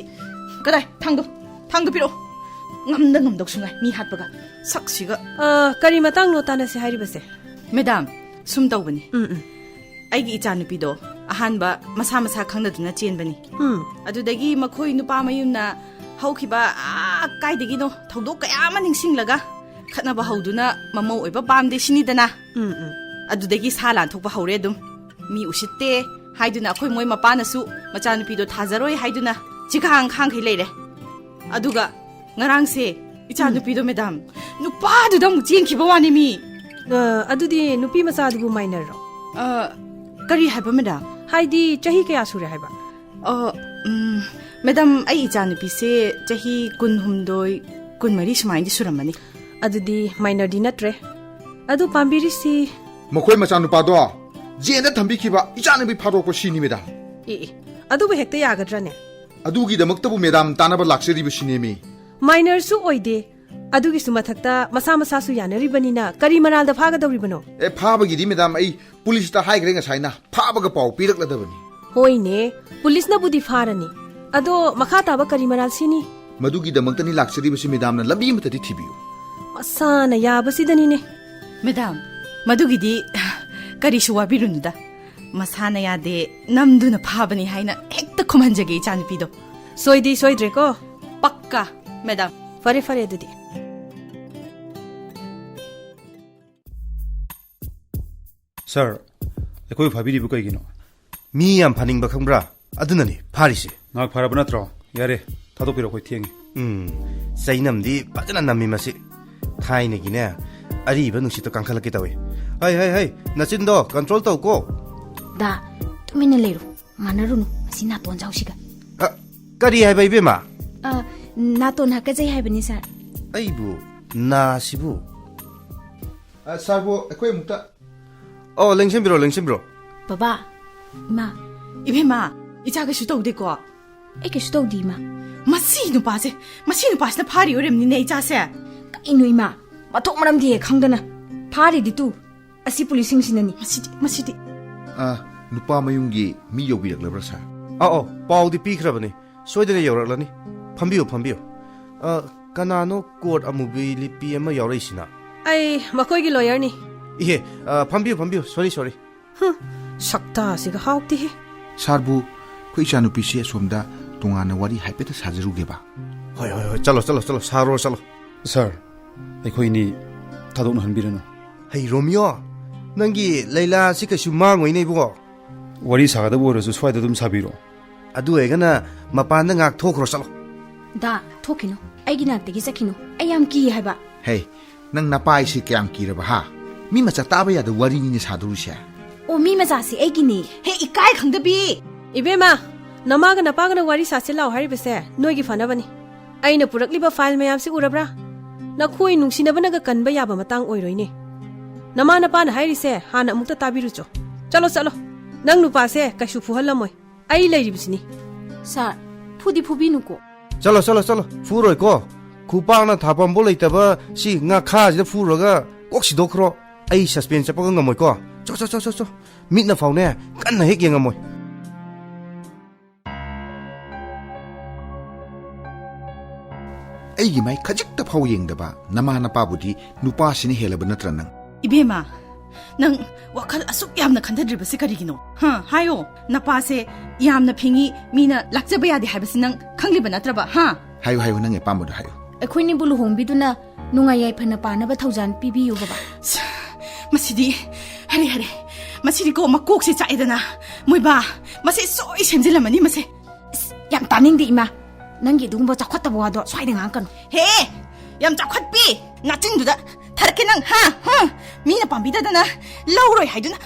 ꯀꯗꯥꯏ ꯊꯥꯡꯗꯣ ꯄꯤꯔꯛꯑꯣ ꯉꯝꯗꯧꯁꯨ ꯉꯥꯏ ꯃꯤ ꯍꯥꯠꯄꯒ ꯁꯛꯁꯤꯒ ꯀꯔꯤ ꯃꯇꯥꯡꯅꯣ ꯇꯥꯟꯅꯁꯦ ꯍꯥꯏꯔꯤꯕꯁꯦ ꯃꯦꯗꯥꯝ ꯁꯨꯝ ꯇꯧꯕꯅꯤ ꯑꯩꯒꯤ ꯏꯆꯥꯅꯨꯄꯤꯗꯣ ꯑꯍꯥꯟꯕ ꯃꯁꯥ ꯈꯪꯅꯗꯨꯅ ꯆꯦꯟꯕꯅꯤ ꯑꯗꯨꯗꯒꯤ ꯃꯈꯣꯏ ꯅꯨꯄꯥ ꯃꯌꯨꯝꯅ ꯍꯧꯈꯤꯕ ꯀꯥꯏꯗꯒꯤꯅೋ ꯊꯧꯗꯣꯛ ꯀꯌా ꯑꯃ ꯅꯤꯡꯁꯤꯡꯂꯒ ꯈꯠꯅꯕ ꯍꯧꯗꯨꯅ ꯃꯃꯧ ꯑꯣꯏꯕ ꯄꯥꯝꯗꯦ ꯁꯤꯅꯤꯗꯅ ꯑꯗꯨꯗꯒꯤ ꯁꯥ ꯂꯥꯟꯊꯣꯛꯄ ꯍꯧꯔꯦ ꯑꯗꯨꯝ ꯃꯤ ꯎꯁꯤꯠꯇꯦ ꯍꯥꯏꯗꯨꯅ ꯑꯩꯈꯣꯏ ꯃꯣꯏ ꯃꯄꯥꯅꯁꯨ ꯃꯆꯥꯅꯨꯄꯤꯗꯣ ꯊꯥꯖꯔꯣꯏ ꯍꯥꯏꯗꯨꯅ ꯆꯤꯈꯥꯡꯈꯩ ꯂꯩꯔꯦ ꯑꯗꯨꯒ ꯉꯔꯥꯡꯁꯦ ꯏꯆꯥꯅꯨꯄꯤꯗꯣ ꯃꯦꯗꯥꯝ ꯅꯨꯄꯥꯗꯨꯗ ꯑꯃꯨꯛ ꯆꯦꯟꯈꯤꯕ ꯋꯥꯅꯤ ꯃꯤ ꯑꯗꯨꯗꯤ ꯅꯨꯄꯤ ꯃꯆꯥꯗꯨꯕꯨ ꯃꯥꯏꯅꯔꯔꯣ ꯀꯔꯤ ꯍꯥꯏꯕ ꯃꯦꯗꯥꯝ ꯍꯥꯏꯗꯤ ꯆꯍꯤ ꯀꯌꯥ ꯁꯨꯔꯦ ꯍꯥꯏꯕ ꯃꯦꯗꯥꯝ ꯑꯩ ꯏꯆꯥꯅꯨꯄꯤꯁꯦ ꯆꯍꯤ 12 14 ꯁꯨꯃꯥꯏꯅꯗꯤ ꯁꯨꯔꯝꯃꯅꯤ ꯑꯗꯨꯗꯤ ꯃꯥꯏꯅꯔꯗꯤ ꯅꯠꯇ꯭ꯔꯦ ꯑꯗꯨ ꯄꯥꯝꯕꯤꯔꯤꯁꯤ ꯃꯈꯣꯏ ꯃꯆꯥꯅꯨꯄꯥꯗꯣ ꯖꯦꯟꯗ ꯊꯝꯕꯤꯈꯤꯕ ꯏꯆꯥꯅꯨꯄꯤ ꯐꯥꯗꯣꯛꯄ ꯁꯤꯅꯤ ꯃꯦꯗꯥꯝ ꯑꯦ ꯑꯗꯨꯕꯨ ꯍꯦꯛꯇ ꯌꯥꯒꯗ꯭ꯔꯅꯦ ꯑꯗꯨꯒꯤꯗꯃꯛꯇꯕꯨ ꯃꯦꯗꯥꯝ ꯇꯥꯅꯕ ꯂꯥꯛꯆꯔꯤꯕꯁꯤꯅꯦꯃꯤ ꯃꯥꯏꯅꯔꯁꯨ ꯑꯣꯏꯗꯦ ꯑꯗꯨꯒꯤꯁꯨ ꯃꯊꯛꯇ ꯃꯁꯥ ꯃꯁꯥꯁꯨ ꯌꯥꯅꯔꯤꯕꯅꯤꯅ ꯀꯔꯤ ꯃꯔꯥꯜꯗ ꯐꯥꯒꯗꯧꯔꯤꯕꯅꯣ ꯐꯥꯕꯒꯤꯗꯤ ꯃꯦꯗꯥꯝ ꯑꯩ ꯄꯨꯂꯤꯁꯇ ꯍꯥꯏꯈ꯭ꯔꯦ ꯉꯁꯥꯏꯅ ꯐꯥꯕꯒ ꯄꯥꯎ ꯄꯤꯔꯛꯂꯗꯕꯅꯤ ꯍꯣꯏꯅꯦ ꯄꯨꯂꯤꯁꯅꯕꯨꯗꯤ ꯐꯥꯔꯅꯤ ꯑꯗꯣ ꯃꯈꯥ ꯇꯥꯕ ꯀꯔꯤ ꯃꯔꯥꯜ ꯁꯤꯅꯤ ꯃꯗꯨꯒꯤꯗꯃꯛꯇꯅꯤ ꯂꯥꯛꯆꯔꯤꯕꯁꯤ ꯃꯦꯗꯥꯝꯅ ꯂꯝꯕꯤ ꯑꯃꯇꯗꯤ ꯊꯤꯕꯤꯌꯨ ꯃꯁꯥꯅ ꯌꯥꯕꯁꯤꯗꯅꯤꯅꯦ ꯃꯦꯗꯥꯝ ꯃꯗꯨꯒꯤꯗꯤ ꯀꯔꯤꯁꯨ ꯋꯥꯕꯤꯔꯨꯅꯨꯗ ꯃꯁꯥꯅ ꯌꯥꯗꯦ ꯅꯝꯗꯨꯅ ꯐꯥꯕꯅꯤ ꯍꯥꯏꯅ ꯍꯦꯛꯇ ꯈꯨꯝꯍꯟꯖꯒꯦ ꯏꯆꯥꯅꯨꯄꯤꯗꯣ ꯁꯣꯏꯗꯤ ꯁꯣꯏꯗ꯭ꯔꯦꯀꯣ ꯄꯛꯀꯥ ꯃꯦꯗꯥꯝ ꯐꯔꯦ ꯐꯔꯦ ꯑꯗꯨꯗꯤ ꯁꯥꯔ ꯑꯩꯈꯣꯏ ꯐꯥꯕꯤꯔꯤꯕ ꯀꯩꯒꯤꯅꯣ ꯃꯤ ꯌꯥꯝ ꯐꯥꯅꯤꯡꯕ ꯈꯪꯕ꯭ꯔꯥ ꯑꯗꯨꯅꯅꯤ ꯐꯥꯔꯤꯁꯦ ꯉꯥꯛ ꯐꯔꯕ ꯅꯠꯇ꯭ꯔꯣ ꯌꯥꯔꯦ ꯊꯥꯗꯣꯛꯄꯤꯔꯣ ꯑꯩꯈꯣꯏ ꯊꯦꯡꯉꯤ ꯆꯩꯅꯝꯗꯤ ꯐꯖꯅ ꯅꯝꯃꯤ ꯃꯁꯤ ꯊꯥꯏꯅꯒꯤꯅꯦ ꯑꯔꯤꯕ ꯅꯨꯡꯁꯤꯠꯇ ꯀꯥꯡꯈꯠꯂꯛꯀꯦ ꯇꯧꯏ ꯍꯩ ꯅꯆꯤꯟꯗꯣ ꯀꯟꯇ꯭ꯔꯣꯜ ꯇꯧꯀꯣ ꯗꯥ ꯇꯨꯃꯤꯟꯅ ꯂꯩꯔꯣ ꯃꯥꯟꯅꯔꯨꯅꯨ ꯑꯁꯤ ꯅꯥꯇꯣꯟ ꯖꯥꯎꯁꯤꯒ ꯀꯔꯤ ꯍꯥꯏꯕ ꯏꯕꯦꯝꯃ ꯅꯥꯇꯣꯟ ꯍꯥꯀꯖꯩ ꯍꯥꯏꯕꯅꯤ ꯁꯥꯔ ꯑꯩꯕꯨ ꯅꯥꯁꯤꯕꯨ ꯁꯥꯔꯕꯨ ꯑꯩꯈꯣꯏ ꯑꯃꯨꯛꯇ ꯂꯦꯡꯁꯤꯟꯕꯤꯔꯣ ꯕꯕꯥ ꯏꯃꯥ 이베마 이자 그슈 떠우데고 ꯑꯩ ꯀꯩꯁꯨ ꯇꯧꯗꯦ ꯏꯃꯥ 마시 누파시나 파리 오рем니네 이자세 ꯀꯩꯅꯣ ꯏꯃꯥ ꯃꯊꯣꯛ ꯃꯔꯝꯗꯤ ꯈꯪꯗꯅ ꯐꯥꯔꯤꯗꯤ ꯇꯨ ꯑꯁꯤ ꯄꯨꯂꯤꯁꯁꯤꯡꯁꯤꯅꯅꯤ 마시디 누파 ꯃꯌꯨꯝꯒꯤ ꯃꯤ ꯌꯧꯕꯤꯔꯛꯂꯕ꯭ꯔꯥ ꯁꯥꯔ ꯄꯥꯎꯗꯤ ꯄꯤꯈ꯭ꯔꯕꯅꯤ ꯁꯣꯏꯗꯅ ꯌꯧꯔꯛꯂꯅꯤ ꯐꯝꯕꯤꯌꯨ ꯀꯅꯥꯅꯣ ꯀꯣꯔꯠ ꯑꯃꯨꯕꯤ ꯂꯤꯄꯤ ꯑꯃ ꯌꯥꯎꯔꯛꯏꯁꯤꯅ ꯑꯩ ꯃꯈꯣꯏꯒꯤ ꯂꯣꯌꯔꯅꯤ 이해 ꯐꯝꯕꯤꯌꯨ ꯁꯣꯔꯤ ꯁꯛꯇꯥꯁꯤꯒ ꯍꯥꯎꯇꯦꯍꯦ ꯁꯥꯔꯕꯨ ꯑꯩꯈꯣꯏ ꯏꯆꯥꯅꯨꯄꯤꯁꯤ ꯑꯁꯣꯝꯗ ꯇꯣꯉꯥꯟꯅ ꯋꯥꯔꯤ ꯍꯥꯏꯐꯦꯠꯇ ꯁꯥꯖꯔꯨꯒꯦꯕ ꯍꯣꯏ ꯆꯠꯂꯣ ꯁꯥꯔꯣ ꯁꯥꯔ ꯑꯩꯈꯣꯏꯅꯤ ꯊꯥꯗꯣꯛꯅꯍꯟꯕꯤꯔꯅꯨ ꯍꯩ ꯔꯣꯃꯤꯌꯣ ꯅꯪꯒꯤ ꯂꯩꯂꯥꯁꯤ ꯀꯩꯁꯨ ꯃꯥꯡꯉꯣꯏꯅꯦ ꯏꯕꯨꯡꯉꯣ ꯋꯥꯔꯤ ꯁꯥꯒꯗꯕ ꯑꯣꯏꯔꯁꯨ ꯁ꯭ꯋꯥꯏꯗ ꯑꯗꯨꯝ ꯁꯥꯕꯤꯔꯣ ꯑꯗꯨ ꯑꯣꯏꯔꯒꯅ ꯃꯄꯥꯟꯗ ꯉꯥꯛ ꯊꯣꯛꯈ꯭ꯔꯣ ꯆꯠꯂꯣ ꯗꯥ ꯊꯣꯛꯈꯤꯅꯨ ꯑꯩꯒꯤ ꯅꯥꯛꯇꯒꯤ ꯆꯠꯈꯤꯅꯨ ꯑꯩ ꯌꯥꯝ ꯀꯤ ꯍꯥꯏꯕ ꯍꯦ ꯅꯪ ꯅꯄꯥꯏꯁꯤ ꯀꯌꯥꯝ ꯀꯤꯔꯕ ꯍꯥ ꯃꯤ ꯃꯆꯥ ꯇꯥꯕ ꯌꯥꯗ ꯋꯥꯔꯤꯅꯤꯅꯦ ꯁꯥꯗꯧꯔꯤꯁꯦ ꯑꯣ ꯃꯤ ꯃꯆꯥꯁꯤ ꯑꯩꯒꯤꯅꯤ ꯍꯦ 이까이 ꯈꯪꯗꯕꯤ 이베마 너마가 나빠가는 와리 사실라오 하리베세 너에게 파나바니 아이나 부럭리바 파일 매암시 우라브라 나 코이 뭉시나바나가 간바 야바 마땅 오이로이니 너마 나빠나 하이리세 하나 묵다 따비루죠 짤로 낭 누파세 가슈 푸할라모이 아이 레이리비시니 ꯁꯥꯔ ꯐꯨꯗꯤ ꯐꯨꯕꯤꯅꯨꯀꯣ ꯆꯠꯂꯣ ꯐꯨꯔꯣꯏꯀꯣ ꯈꯨꯄꯥꯛꯅ ꯊꯥꯐꯝꯕꯨ ꯂꯩꯇꯕ ꯁꯤ ꯉꯥꯈꯥꯁꯤꯗ ꯐꯨꯔꯒ ꯀꯣꯛ ꯁꯤꯗꯣꯛꯈ꯭ꯔꯣ ꯑꯩ ꯁꯁꯄꯦꯟ ꯆꯠꯄꯒ ꯉꯝꯃꯣꯏꯀꯣ ꯆꯣ ꯃꯤꯠꯅ ꯐꯥꯎꯅꯦ ꯀꯟꯅ ꯍꯦꯛ ꯌꯦꯡꯉꯝꯃꯣꯏ ꯑꯩꯒꯤ ꯃꯥꯏ ꯈꯖꯤꯛꯇ ꯐꯥꯎ ꯌꯦꯡꯗꯕ ꯅꯃꯥ ꯅꯄꯥꯕꯨꯗꯤ ꯅꯨꯄꯥꯁꯤꯅ ꯍꯦꯜꯂꯕ ꯅꯠꯇ꯭ꯔ ꯅꯪ 이베마 ꯅꯪ ꯋꯥꯈꯜ ꯑꯁꯨꯛ ꯌꯥꯝꯅ ꯈꯟꯊꯗ꯭ꯔꯤꯕꯁꯤ ꯀꯔꯤꯒꯤꯅꯣ ꯍꯥꯏꯌꯣ ꯅꯄꯥꯁꯦ ꯌꯥꯝꯅ ꯐꯤꯡꯉꯤ ꯃꯤꯅ ꯂꯥꯛꯆꯕ ꯌꯥꯗꯦ ꯍꯥꯏꯕꯁꯤ ꯅꯪ ꯈꯪꯂꯤꯕ ꯅꯠꯇ꯭ꯔꯕ ꯍꯥꯏꯌꯨ ꯅꯪ ꯑꯄꯥꯝꯕꯗꯣ ꯍꯥꯏꯌꯨ ꯑꯩꯈꯣꯏꯅꯤꯕꯨ ꯂꯨꯍꯣꯡꯕꯤꯗꯨꯅ ꯅꯨꯡꯉꯥꯏ ꯌꯥꯏꯐꯅ ꯄꯥꯅꯕ ꯊꯧꯖꯥꯟ ꯄꯤꯕꯤꯌꯨ ꯕꯕꯥ ꯃꯁꯤꯗꯤ ꯍꯔꯦ ꯃꯁꯤꯗꯤꯀꯣ ꯃꯀꯣꯛꯁꯦ ꯆꯥꯛꯑꯦꯗꯅ ꯃꯣꯏꯕꯥ ꯃꯁꯤ ꯁꯣꯏ ꯁꯦꯝꯖꯤꯜꯂꯝꯃꯅꯤ ꯃꯁꯦ ꯌꯥꯝ ꯇꯥꯅꯤꯡꯗꯦ ꯏꯃꯥ ꯅꯪꯒꯤ ꯑꯗꯨꯒꯨꯝꯕ ꯆꯥꯎꯈꯠꯇꯕ ꯋꯥꯗꯣ ꯁ꯭ꯋꯥꯏꯗ ꯉꯥꯡꯀꯅꯨ ꯍꯦ ꯌꯥꯝ ꯆꯥꯎꯈꯠꯄꯤ ꯅꯥꯆꯤꯟꯗꯨꯗ ꯊꯔꯛꯀꯦ ꯅꯪ ꯃꯤꯅ ꯄꯥꯝꯕꯤꯗꯗꯅ ꯂꯧꯔꯣꯏ ꯍꯥꯏꯗꯨꯅ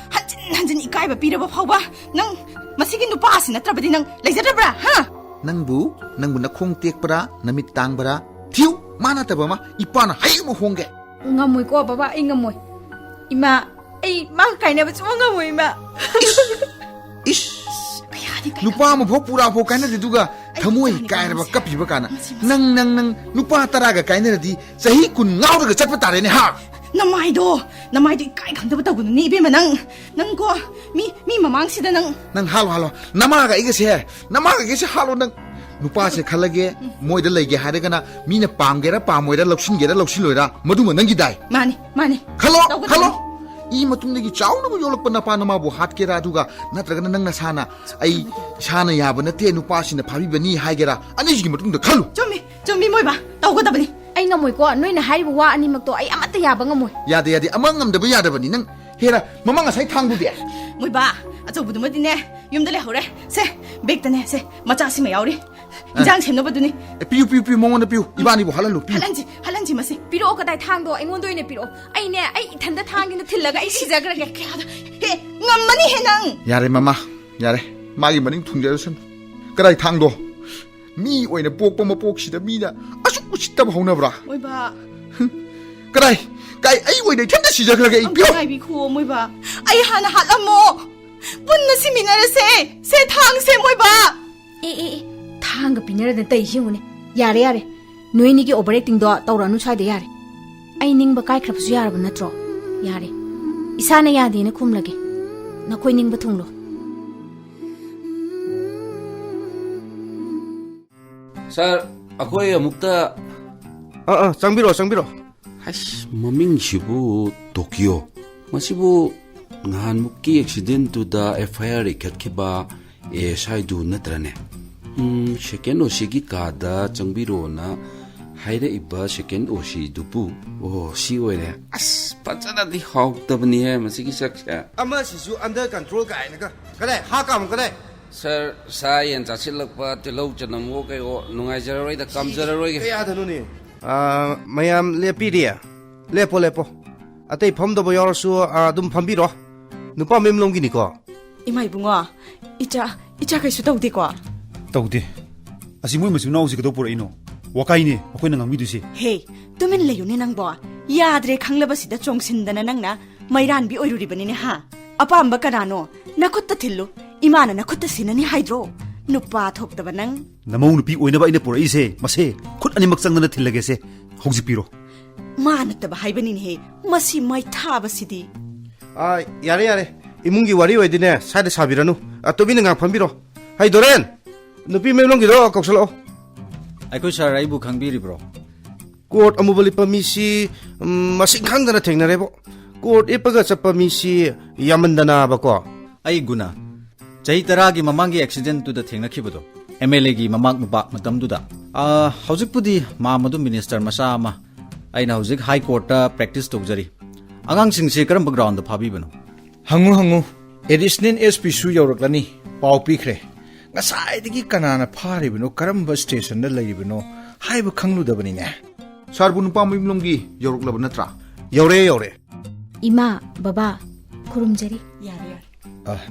ꯍꯟꯖꯤꯟ ꯏꯀꯥꯏꯕ ꯄꯤꯔꯕ ꯐꯥꯎꯕ ꯅꯪ ꯃꯁꯤꯒꯤ ꯅꯨꯄꯥꯁꯤ ꯅꯠꯇ꯭ꯔꯕꯗꯤ ꯅꯪ ꯂꯩꯖꯗꯕ꯭ꯔꯥ ꯅꯪꯕꯨ ꯅꯈꯣꯡ ꯇꯦꯛꯄ꯭ꯔꯥ ꯅꯃꯤꯠ ꯇꯥꯡꯕ꯭ꯔꯥ ꯊꯤꯌꯨ ꯃꯥ ꯅꯠꯇꯕ ꯑꯃ ꯏꯄꯥꯅ ꯍꯩ ꯑꯃ ꯍꯣꯡꯒꯦ ꯉꯝꯃꯣꯏꯀꯣ ꯕꯕꯥ ꯑꯩ ꯉꯝꯃꯣꯏ ꯏꯃꯥ ꯑꯩ ꯃꯥꯒ ꯀꯥꯏꯅꯕ ꯁꯨꯡꯉꯝ ꯉꯝꯃꯣꯏ ꯏꯃꯥ ꯅꯨꯄꯥ ꯑꯃ ꯐꯥꯎ ꯄꯨꯔꯥ ꯐꯥꯎ ꯀꯥꯏꯅꯗꯦꯗꯨꯒ ꯊꯃꯣꯏ ꯀꯥꯏꯔꯕ ꯀꯞꯄꯤꯕ ꯀꯥꯟꯅ ꯅꯪ ꯅꯨꯄꯥ 10가 ꯀꯥꯏꯅꯔꯗꯤ ꯆꯍꯤ 10 ꯉꯥꯎꯔꯒ ꯆꯠꯄ ꯇꯥꯔꯦꯅꯦ ꯅꯃꯥꯏꯗꯣ ꯏꯀꯥꯏ ꯈꯪꯗꯕ ꯇꯧꯒꯅꯨꯅꯦ ꯏꯕꯦꯝꯃ ꯅꯪꯀꯣ ꯃꯤ ꯃꯃꯥꯡꯁꯤꯗ ꯅꯪ ꯍꯥꯜꯂꯣ ꯅꯃꯥꯒ ꯑꯩꯒꯁꯦ ꯍꯥꯜꯂꯣ ꯅꯪ ꯅꯨꯄꯥꯁꯦ ꯈꯜꯂꯒꯦ ꯃꯣꯏꯗ ꯂꯩꯒꯦ ꯍꯥꯏꯔꯒꯅ ꯃꯤꯅ ꯄꯥꯝꯒꯦꯔꯥ ꯄꯥꯝꯃꯣꯏꯔꯥ ꯂꯧꯁꯤꯟꯒꯦꯔꯥ ꯂꯧꯁꯤꯜꯂꯣꯏꯔꯥ ꯃꯗꯨꯃ ꯅꯪꯒꯤ ꯗꯥꯏ ꯃꯥꯅꯤ ꯈꯜꯂꯣ 이 ꯃꯇꯨꯡꯗꯒꯤ ꯆꯥꯎꯅꯕ ꯌꯣꯜꯂꯛꯄ ꯅꯄꯥ ꯅꯃꯥꯕꯨ ꯍꯥꯠꯀꯦꯔꯥ ꯑꯗꯨꯒ ꯅꯠꯇ꯭ꯔꯒꯅ ꯅꯪ ꯅꯁꯥꯅ ꯑꯩ ꯏꯁꯥꯅ ꯌꯥꯕ ꯅꯠꯇꯦ ꯅꯨꯄꯥꯁꯤꯅ ꯐꯥꯕꯤꯕꯅꯤ ꯍꯥꯏꯒꯦꯔꯥ ꯑꯅꯤꯁꯤꯒꯤ ꯃꯇꯨꯡꯗ ꯈꯜꯂꯨ ꯆꯨꯝꯃꯤ ꯃꯣꯏꯕꯥ ꯇꯧꯒꯗꯕꯅꯤ ꯑꯩ ꯉꯝꯃꯣꯏꯀꯣ ꯅꯣꯏꯅ ꯍꯥꯏꯔꯤꯕ ꯋꯥ ꯑꯅꯤꯃꯛꯇꯣ ꯑꯩ ꯑꯃꯠꯇ ꯌꯥꯕ ꯉꯝꯃꯣꯏ ꯌꯥꯗꯦ ꯑꯃ ꯉꯝꯗꯕ ꯌꯥꯗꯕꯅꯤ ꯅꯪ ꯍꯦꯔꯥ ꯃꯃꯥ ꯉꯁꯥꯏ ꯊꯥꯡꯗꯨꯗꯤ ꯃꯣꯏꯕꯥ ꯑꯆꯧꯕꯗꯨꯃꯗꯤꯅꯦ ꯌꯨꯝꯗ ꯂꯩꯍꯧꯔꯦ ꯁꯦ ꯕꯦꯛꯇꯅꯦ ꯁꯦ ꯃꯆꯥꯁꯤꯃ ꯌꯥꯎꯔꯤ 인장 셈너버드니. 삐우 삐우 삐우 몽원의 삐우 이반이고 할랄로 삐우. 할란지 마세. 삐로 그다이 탕도 앵원도이네 삐로. 아이네 아이 이탄다 탕기는 틀라가 아이 시작을 그렇게 하다. 해 감만이 해낭. 야래 마마 야래 마기 머닝 퉁대선 그라이 탕도 미 오이네 뽁뽕마 뽁시다 미나 아주 우시다고 하나보라. 뭐봐. 그라이 까이 아이 오이네 텐다 시작을 이 삐우. 아이 비코 뭐봐. 아이 하나 하라모. 분나 시미나르세 세 탕세 뭐봐. 에 탕가 비냐르데 따이 시우네. 야래. 노이니기 오버액팅도 떠라누 차이데 야래. 아이 닝바 까이크랍수 야라부 나트로. 야래. 이사나 야데네 쿰라게. 나코이 닝바 통로. Sir, ako'y amukta. 짱비로. Hash, mamingsibu Tokyo. Masibu ngahan mukki accident to the FIR ikat kiba saidu natrane. Second oshigi kada changbiro na haire iba second oshi dupu. Oh, si oire. As pachana di hawk tabni hai masigi saksha. Ama sisu under control ka aina ka. Kadai hakam kadai. Sir, science asilakpa tilaw chanamo kayo nungai jararoi da kam jararoi. Kaya dhanu ni. Mayam lepi dia. Lepo. Atay phamdabo yarasu dum phambiro. Nupa memlong gini ko. Imay bunga, icha kay sutaw di ko. tawde asi moi masu naw si ka por ino wakai ni akoi nang mi du si Hey, tumin layo ni nang bo. Yadre khanglaba sida chongsinda na nang na mayran bi oiruri bani ni ha. Apamba kanano, nakutta thillu, imana nakutta sinani hydro. Nupa thokta banang. namau nupi oina ba ina por ise mase khut ani maksang na thilage se hauji piro Manata ba haibani ni he, masi mai thaba sidi. Yare. Imungi wari wedine side sabiranu. Atobi nang phambiro. Hai Doren. Nupi memlong gido koksalo. Aikoi sir aibu khangbiri bro. Court amubali pamisi masing khangdana thengnarebo. Court ipaga chapamisi yamandana bako. Ai guna. Chahi taragi mamangi accident tu da thengnakibudo. MLA gi mamak nupa matamduda. Haujikpudi ma madu minister masa ama. Aina haujik high court ta practice tawjari. Angang singse karam background da phabibano. Hangu additional SP su yauраклani pau pikre ngasai digi kanana pharibino karamba station da leibino haiba khangludabani ne Sarbun pamimlonggi yauruklaba natra. Yaure. 이마, 바바, 구름자리. Yare.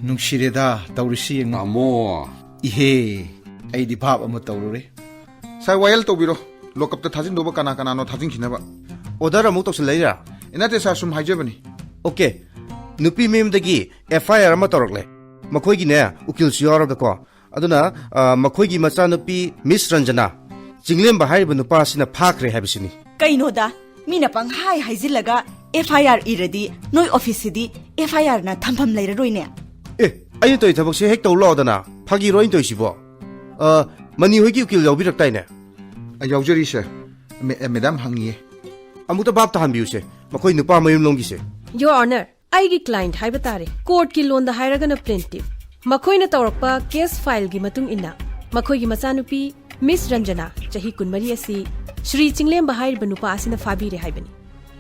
Nungsireda tawrisi yang Amo. ihe ai di bhab ama tawrure. Sai wayal tobiro lokap ta thajin doba kana no thajin khinaba. Order amuk tokse leira. Inate sa sum haijabani. Okay. Nupi memdagi FIR ama torokle. Makhoigi ne ukil siyor da ko. Aduna makhoigi macha nupi Miss Ranjana. Jinglem bahai ba nupa sina phakre habisini. Kaino da, mina pang hai haizilaga FIR iradi, noi office di FIR na thampam leiraroi ne. Ayin toy thabak se hek tawlo dana. Phagi roin toy sibo. Mani hoigi ukil yawbirak tai ne. Yaujari se madam hangiye. Amuta bab ta hanbiu se. Makhoi nupa mayum longgi se. Your Honor, aigi client haiba tare. Court ki loan da hairagana plaintiff. Makhoi na tawrakpa case file gi matung inna. Makhoi gi machanupi Miss Ranjana chahi kunmari asi Shri Chinglem bahai banupa asina fabire haibani.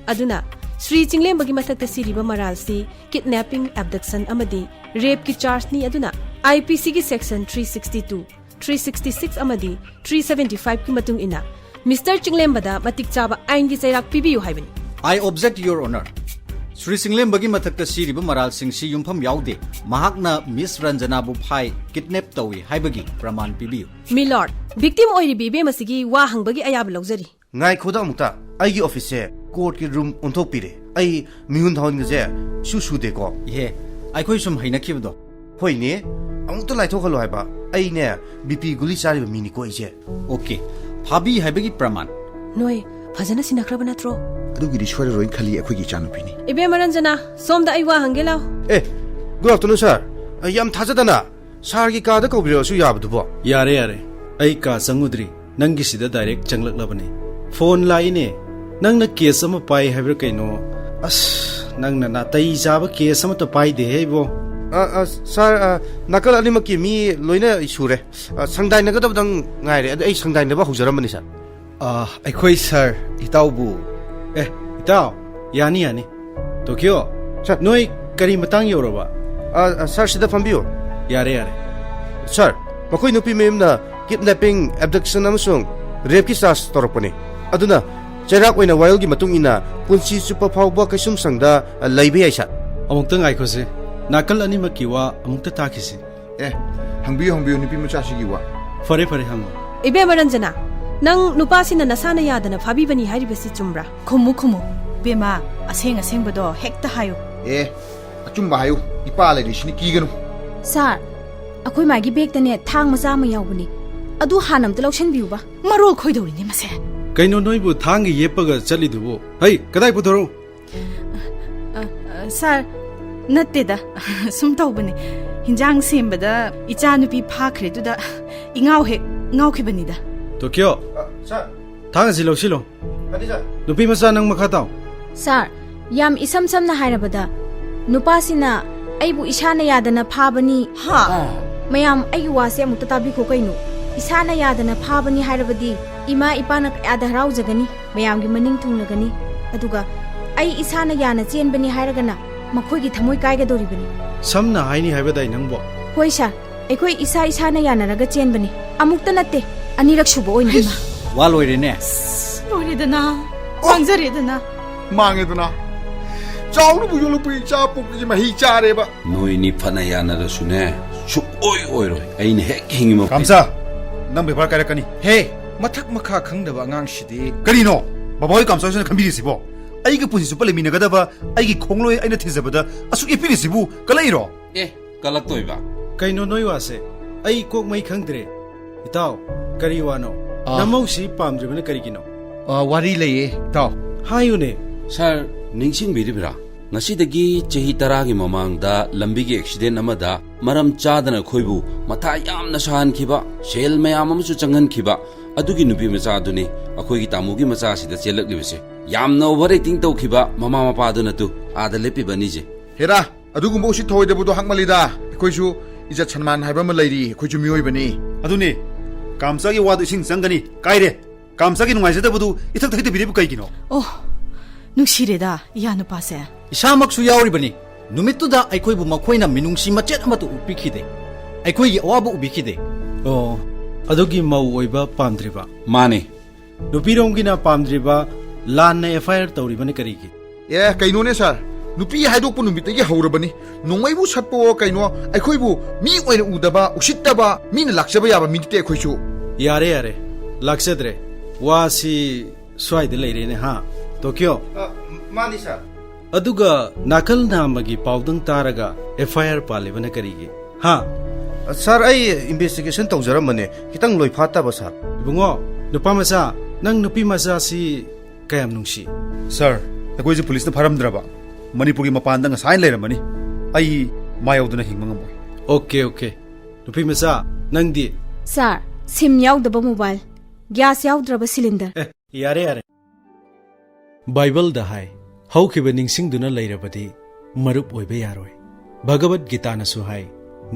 Aduna Shri Chinglem bagi mathakta siriba maral si kidnapping, abduction amadi rape ki charge ni aduna IPC ki section 362, 366 amadi 375 ki matung inna. Mr. Chinglem bada matik chaba ain gi chairak pibiyu haibani. I object your honor. Sri Singlem bagi mathakta siriba maral singsi yumpham yaude mahakna Miss Ranjana bu phai kidnap tawi haibagi praman pibiyu. Milord, victim oiri bibe masigi wa hangbagi ayab lawjari. Ngai khoda amukta aigi office se court ki room onthok pire. Ai mihun thawin ge su de ko. Ye, aikoi sum hainakibdo. Hoi ne amukta lai thokhalo haiba. Ai ne BP guli chari ba mini ko ije. Okay. Phabi haibagi praman. Noi fajana sinakraba natro. Adugiri shwara roin khali akhoi chanupini. Ibe Maranjana, somda ai wa hangelaw. Good afternoon sir. Yam thajadana. Sir gi ka da ko biro su yabdu bo. Yare. Ai ka sangudri. Nangi sida direct changlak phone line nangna case ama pai haibra kaino as nangna na tai jaba case ama to pai de hebo sir nakal ani maki mi loina isure sangdai naga dabdang ngai re ai sangdai na ba hujaram ni sir Aikoi sir itaubu. Itaw yani Tokyo sir noi kari matang yoroba sir sida phambiyo yare sir makoi nupi mem na kidnapping abduction ಅಮಸꯨꯡ ರೇಪ್ꯀꯤ ꯆꯥꯔꯖ ꯇꯧꯔꯛꯄꯅꯤ ꯑꯗꯨꯅ ꯆꯩꯔꯥꯛ ꯑꯣꯏꯅ ꯋꯥꯌꯦꯜꯒꯤ ꯃꯇꯨꯡ ꯏꯟꯅ ꯄꯨꯟꯁꯤ ꯆꯨꯞꯄ ꯐꯥꯎꯕ ꯀꯩꯁꯨꯝꯁꯪꯗ ꯂꯩꯕ ꯌꯥꯏ ꯁꯥꯔ ꯑꯃꯨꯛꯇ ꯉꯥꯏꯈꯣꯁꯦ ꯅꯥꯀꯜ ꯑꯅꯤꯃꯛꯀꯤ ꯋꯥ ꯑꯃꯨꯛꯇ ꯇꯥꯈꯤꯁꯤ ꯍꯪꯕꯤꯌꯨ ꯅꯨꯄꯤ ꯃꯆꯥꯁꯤꯒꯤ ꯋꯥ ꯐꯔꯦ ꯍꯪꯉꯣ ꯏꯕꯦꯝꯃ ꯔꯟꯖꯅꯥ ꯅꯪ ꯅꯨꯄꯥꯁꯤꯅ ꯅꯁꯥꯅ ꯌꯥꯗꯅ ꯐꯥꯕꯤꯕꯅꯤ ꯍꯥꯏꯔꯤꯕꯁꯤ ꯆꯨꯝꯕ꯭ꯔꯥ? ꯈꯨꯝꯃꯨ ꯕꯦꯃꯥ ꯑꯁꯦꯡꯕꯗꯣ ꯍꯦꯛꯇ ꯍꯥꯏꯌꯨ. ꯑꯆꯨꯝꯕ ꯍꯥꯏꯌꯨ. ꯏꯄꯥ ꯂꯩꯔꯤꯁꯤꯅꯤ ꯀꯤꯒꯅꯨ. ꯁꯥꯔ ꯑꯩꯈꯣꯏ ꯃꯥꯒꯤ ꯕꯦꯒꯇꯅꯦ ꯊꯥꯡ ꯃꯆꯥ ꯑꯃ ꯌꯥꯎꯕꯅꯤ ꯑꯗꯨ ꯍꯥꯟꯅ ꯑꯝꯇ ꯂꯧꯁꯟꯕꯤꯌꯨꯕ. ꯃꯔꯣꯜ ꯈꯣꯏꯗꯧꯔꯤꯅꯦ ꯃꯁꯦ. ꯀꯩꯅꯣ ꯅꯣꯏꯕꯨ ꯊꯥꯡꯒꯤ ꯌꯦꯞꯄꯒ ꯆꯠꯂꯤꯗꯨꯕꯨ? ꯍꯩ ꯀꯗꯥꯏ ꯄꯨꯊꯣꯔꯛꯎ? ꯁꯥꯔ ꯅꯠꯇꯦꯗ ꯁꯨꯝ ꯇꯧꯕꯅꯦ. hinjang sembada icha nupi phakre duda ingau he ngaukhibanida. Tokyo sir thang asi losilo adi sir nupi masa nang makha taw. Sir yam isam samna hairabada nupa sina aibu isana yadana phabani ha mayam ai wase amukta tabi ko kaino isana yadana phabani hairabadi ima ipana ada harau jagani mayam gi maning thunglagani aduga ai isana yana chenbani hairagana makhoi gi thamoi kaiga doribani samna haini haibadai nangbo. Hoi sir aikoi isana yanaraga chenbani amukta natte anirak suba oina ma wal oirene loiredana mangjaredana mangedana chaunu bu yolu pui cha puk ji mahi chareba noi ni phana yanarasune suk oiroi aine hek hingimo kamsa nang bebar kairakani he mathak makha khangdaba angang sidi karino baboi kamsa sone khambirisibo aigi punsi su pale minagadaba aigi khongloi aina thizabada asuk epirisibu kalairo kalaktoiba kaino noi wase ai kok mai khangdre itaw kari wano namausi pamdribane karigino wari leye taw hayune sir ningsing biribra ngasidagi chehi taragi mamangda lambigi accident amada maram chadana khoibu matha yamna sahan khiba sel mayam amsu changhan khiba adugi nupi macha aduni akhoigi tamugi macha sida chelak libase yamna overacting to khiba mama mapa aduna tu ada lepi bani je hera adugumbo si thoidebu do hakmalida khoisu ijat sanman haiba ma lairi khoisu mioi bani aduni kamsa gi wadu sing sangani kaire kamsa gi nungai jadabu ithak thakite biribu kaigino oh nungsireda iyanu pase isamaksu yauribani numittuda aikhoibu makhoina minungsi machet amatu upikhide aikhoigi awabu ubikhide oh adugi mau oiba pamdriba mane nupiromgina pamdriba lanna FIR tawribani karigi kaino ne sir nupi haidokpu numitagi haurabani nongmaibu satpo kaino aikhoibu mi oina udaba usittaba mina lakjaba yaba minte khoisu yare laksedre wasi swaide leirene ha Tokyo mani sir aduga nakal namagi paudang taraga FIR palibana karigi ha sir ai investigation tawjaramane kitang loi phataba sir bungo nupa masa nang nupi masa si kayam nungsi sir akoi je police na pharamdraba manipur gi mapanda nga sign leiramani ai mayawduna hingmangamoy okay nupi masa nangdi sir sim yaudaba mobile gas yaudraba cylinder yare Bible da hai haukiba ningsingduna leirabadi marup oiba yaroi Bhagavad Gita na su hai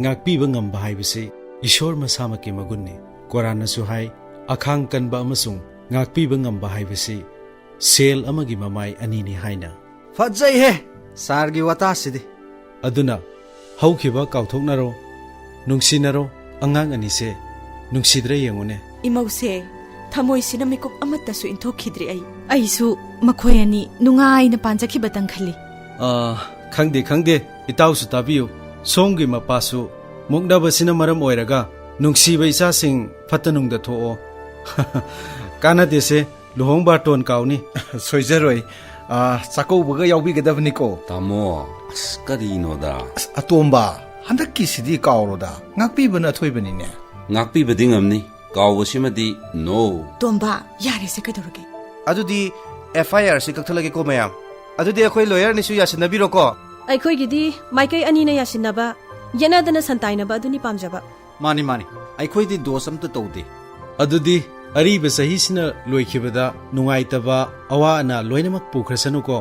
ngakpiba ngamba haibase Ishor masamaki magunni Quran na su hai akhang kanba amasung ngakpiba ngamba haibase sel amagi mamai anini haina fajai he sargi wata sidi aduna haukiba kauthoknaro nungsinaro angang anise nungsidra yengone imause thamoi sina mikop amatta su inthokidri ai su makhoi ani nungai na panjakhi batang khali khangde itaw su tabiu somgi mapasu mukdaba sina maram oiraga nungsiba isa sing phatanung da tho kana dese lohong ba ton kauni soijaroi chakau baga yaubi gadabni ko tamo askari no da atomba handakki sidi kaoroda ngakpi bana thoibani ne ngakpi bading amni kawsimadi no tomba yare se kadoroge adudi FIR si kaktalage ko mayam adudi akhoi lawyer ni su yasinabiro ko ꯑꯩꯈꯣꯏꯒꯤꯗꯤ ꯃꯥꯏꯀꯩ ꯑꯅꯤꯅ ꯌꯥꯁꯤꯟꯅꯕ ꯌꯦꯠꯅꯗꯅ ꯁꯟꯇꯥꯏꯅꯕ ꯑꯗꯨꯅꯤ ꯄꯥꯝꯖꯕ ꯃꯥꯅꯤ ꯑꯩꯈꯣꯏꯗꯤ ꯗꯣꯁ ꯑꯝꯇ ꯇꯧꯗꯦ ꯑꯗꯨꯗꯤ ꯑꯔꯤꯕ ꯆꯍꯤꯁꯤꯅ ꯂꯣꯏꯈꯤꯕꯗ ꯅꯨꯡꯉꯥꯏꯇꯕ ꯑꯋꯥ ꯑꯅꯥ ꯂꯣꯏꯅꯃꯛ ꯄꯨꯈ꯭ꯔꯁꯅꯨꯀꯣ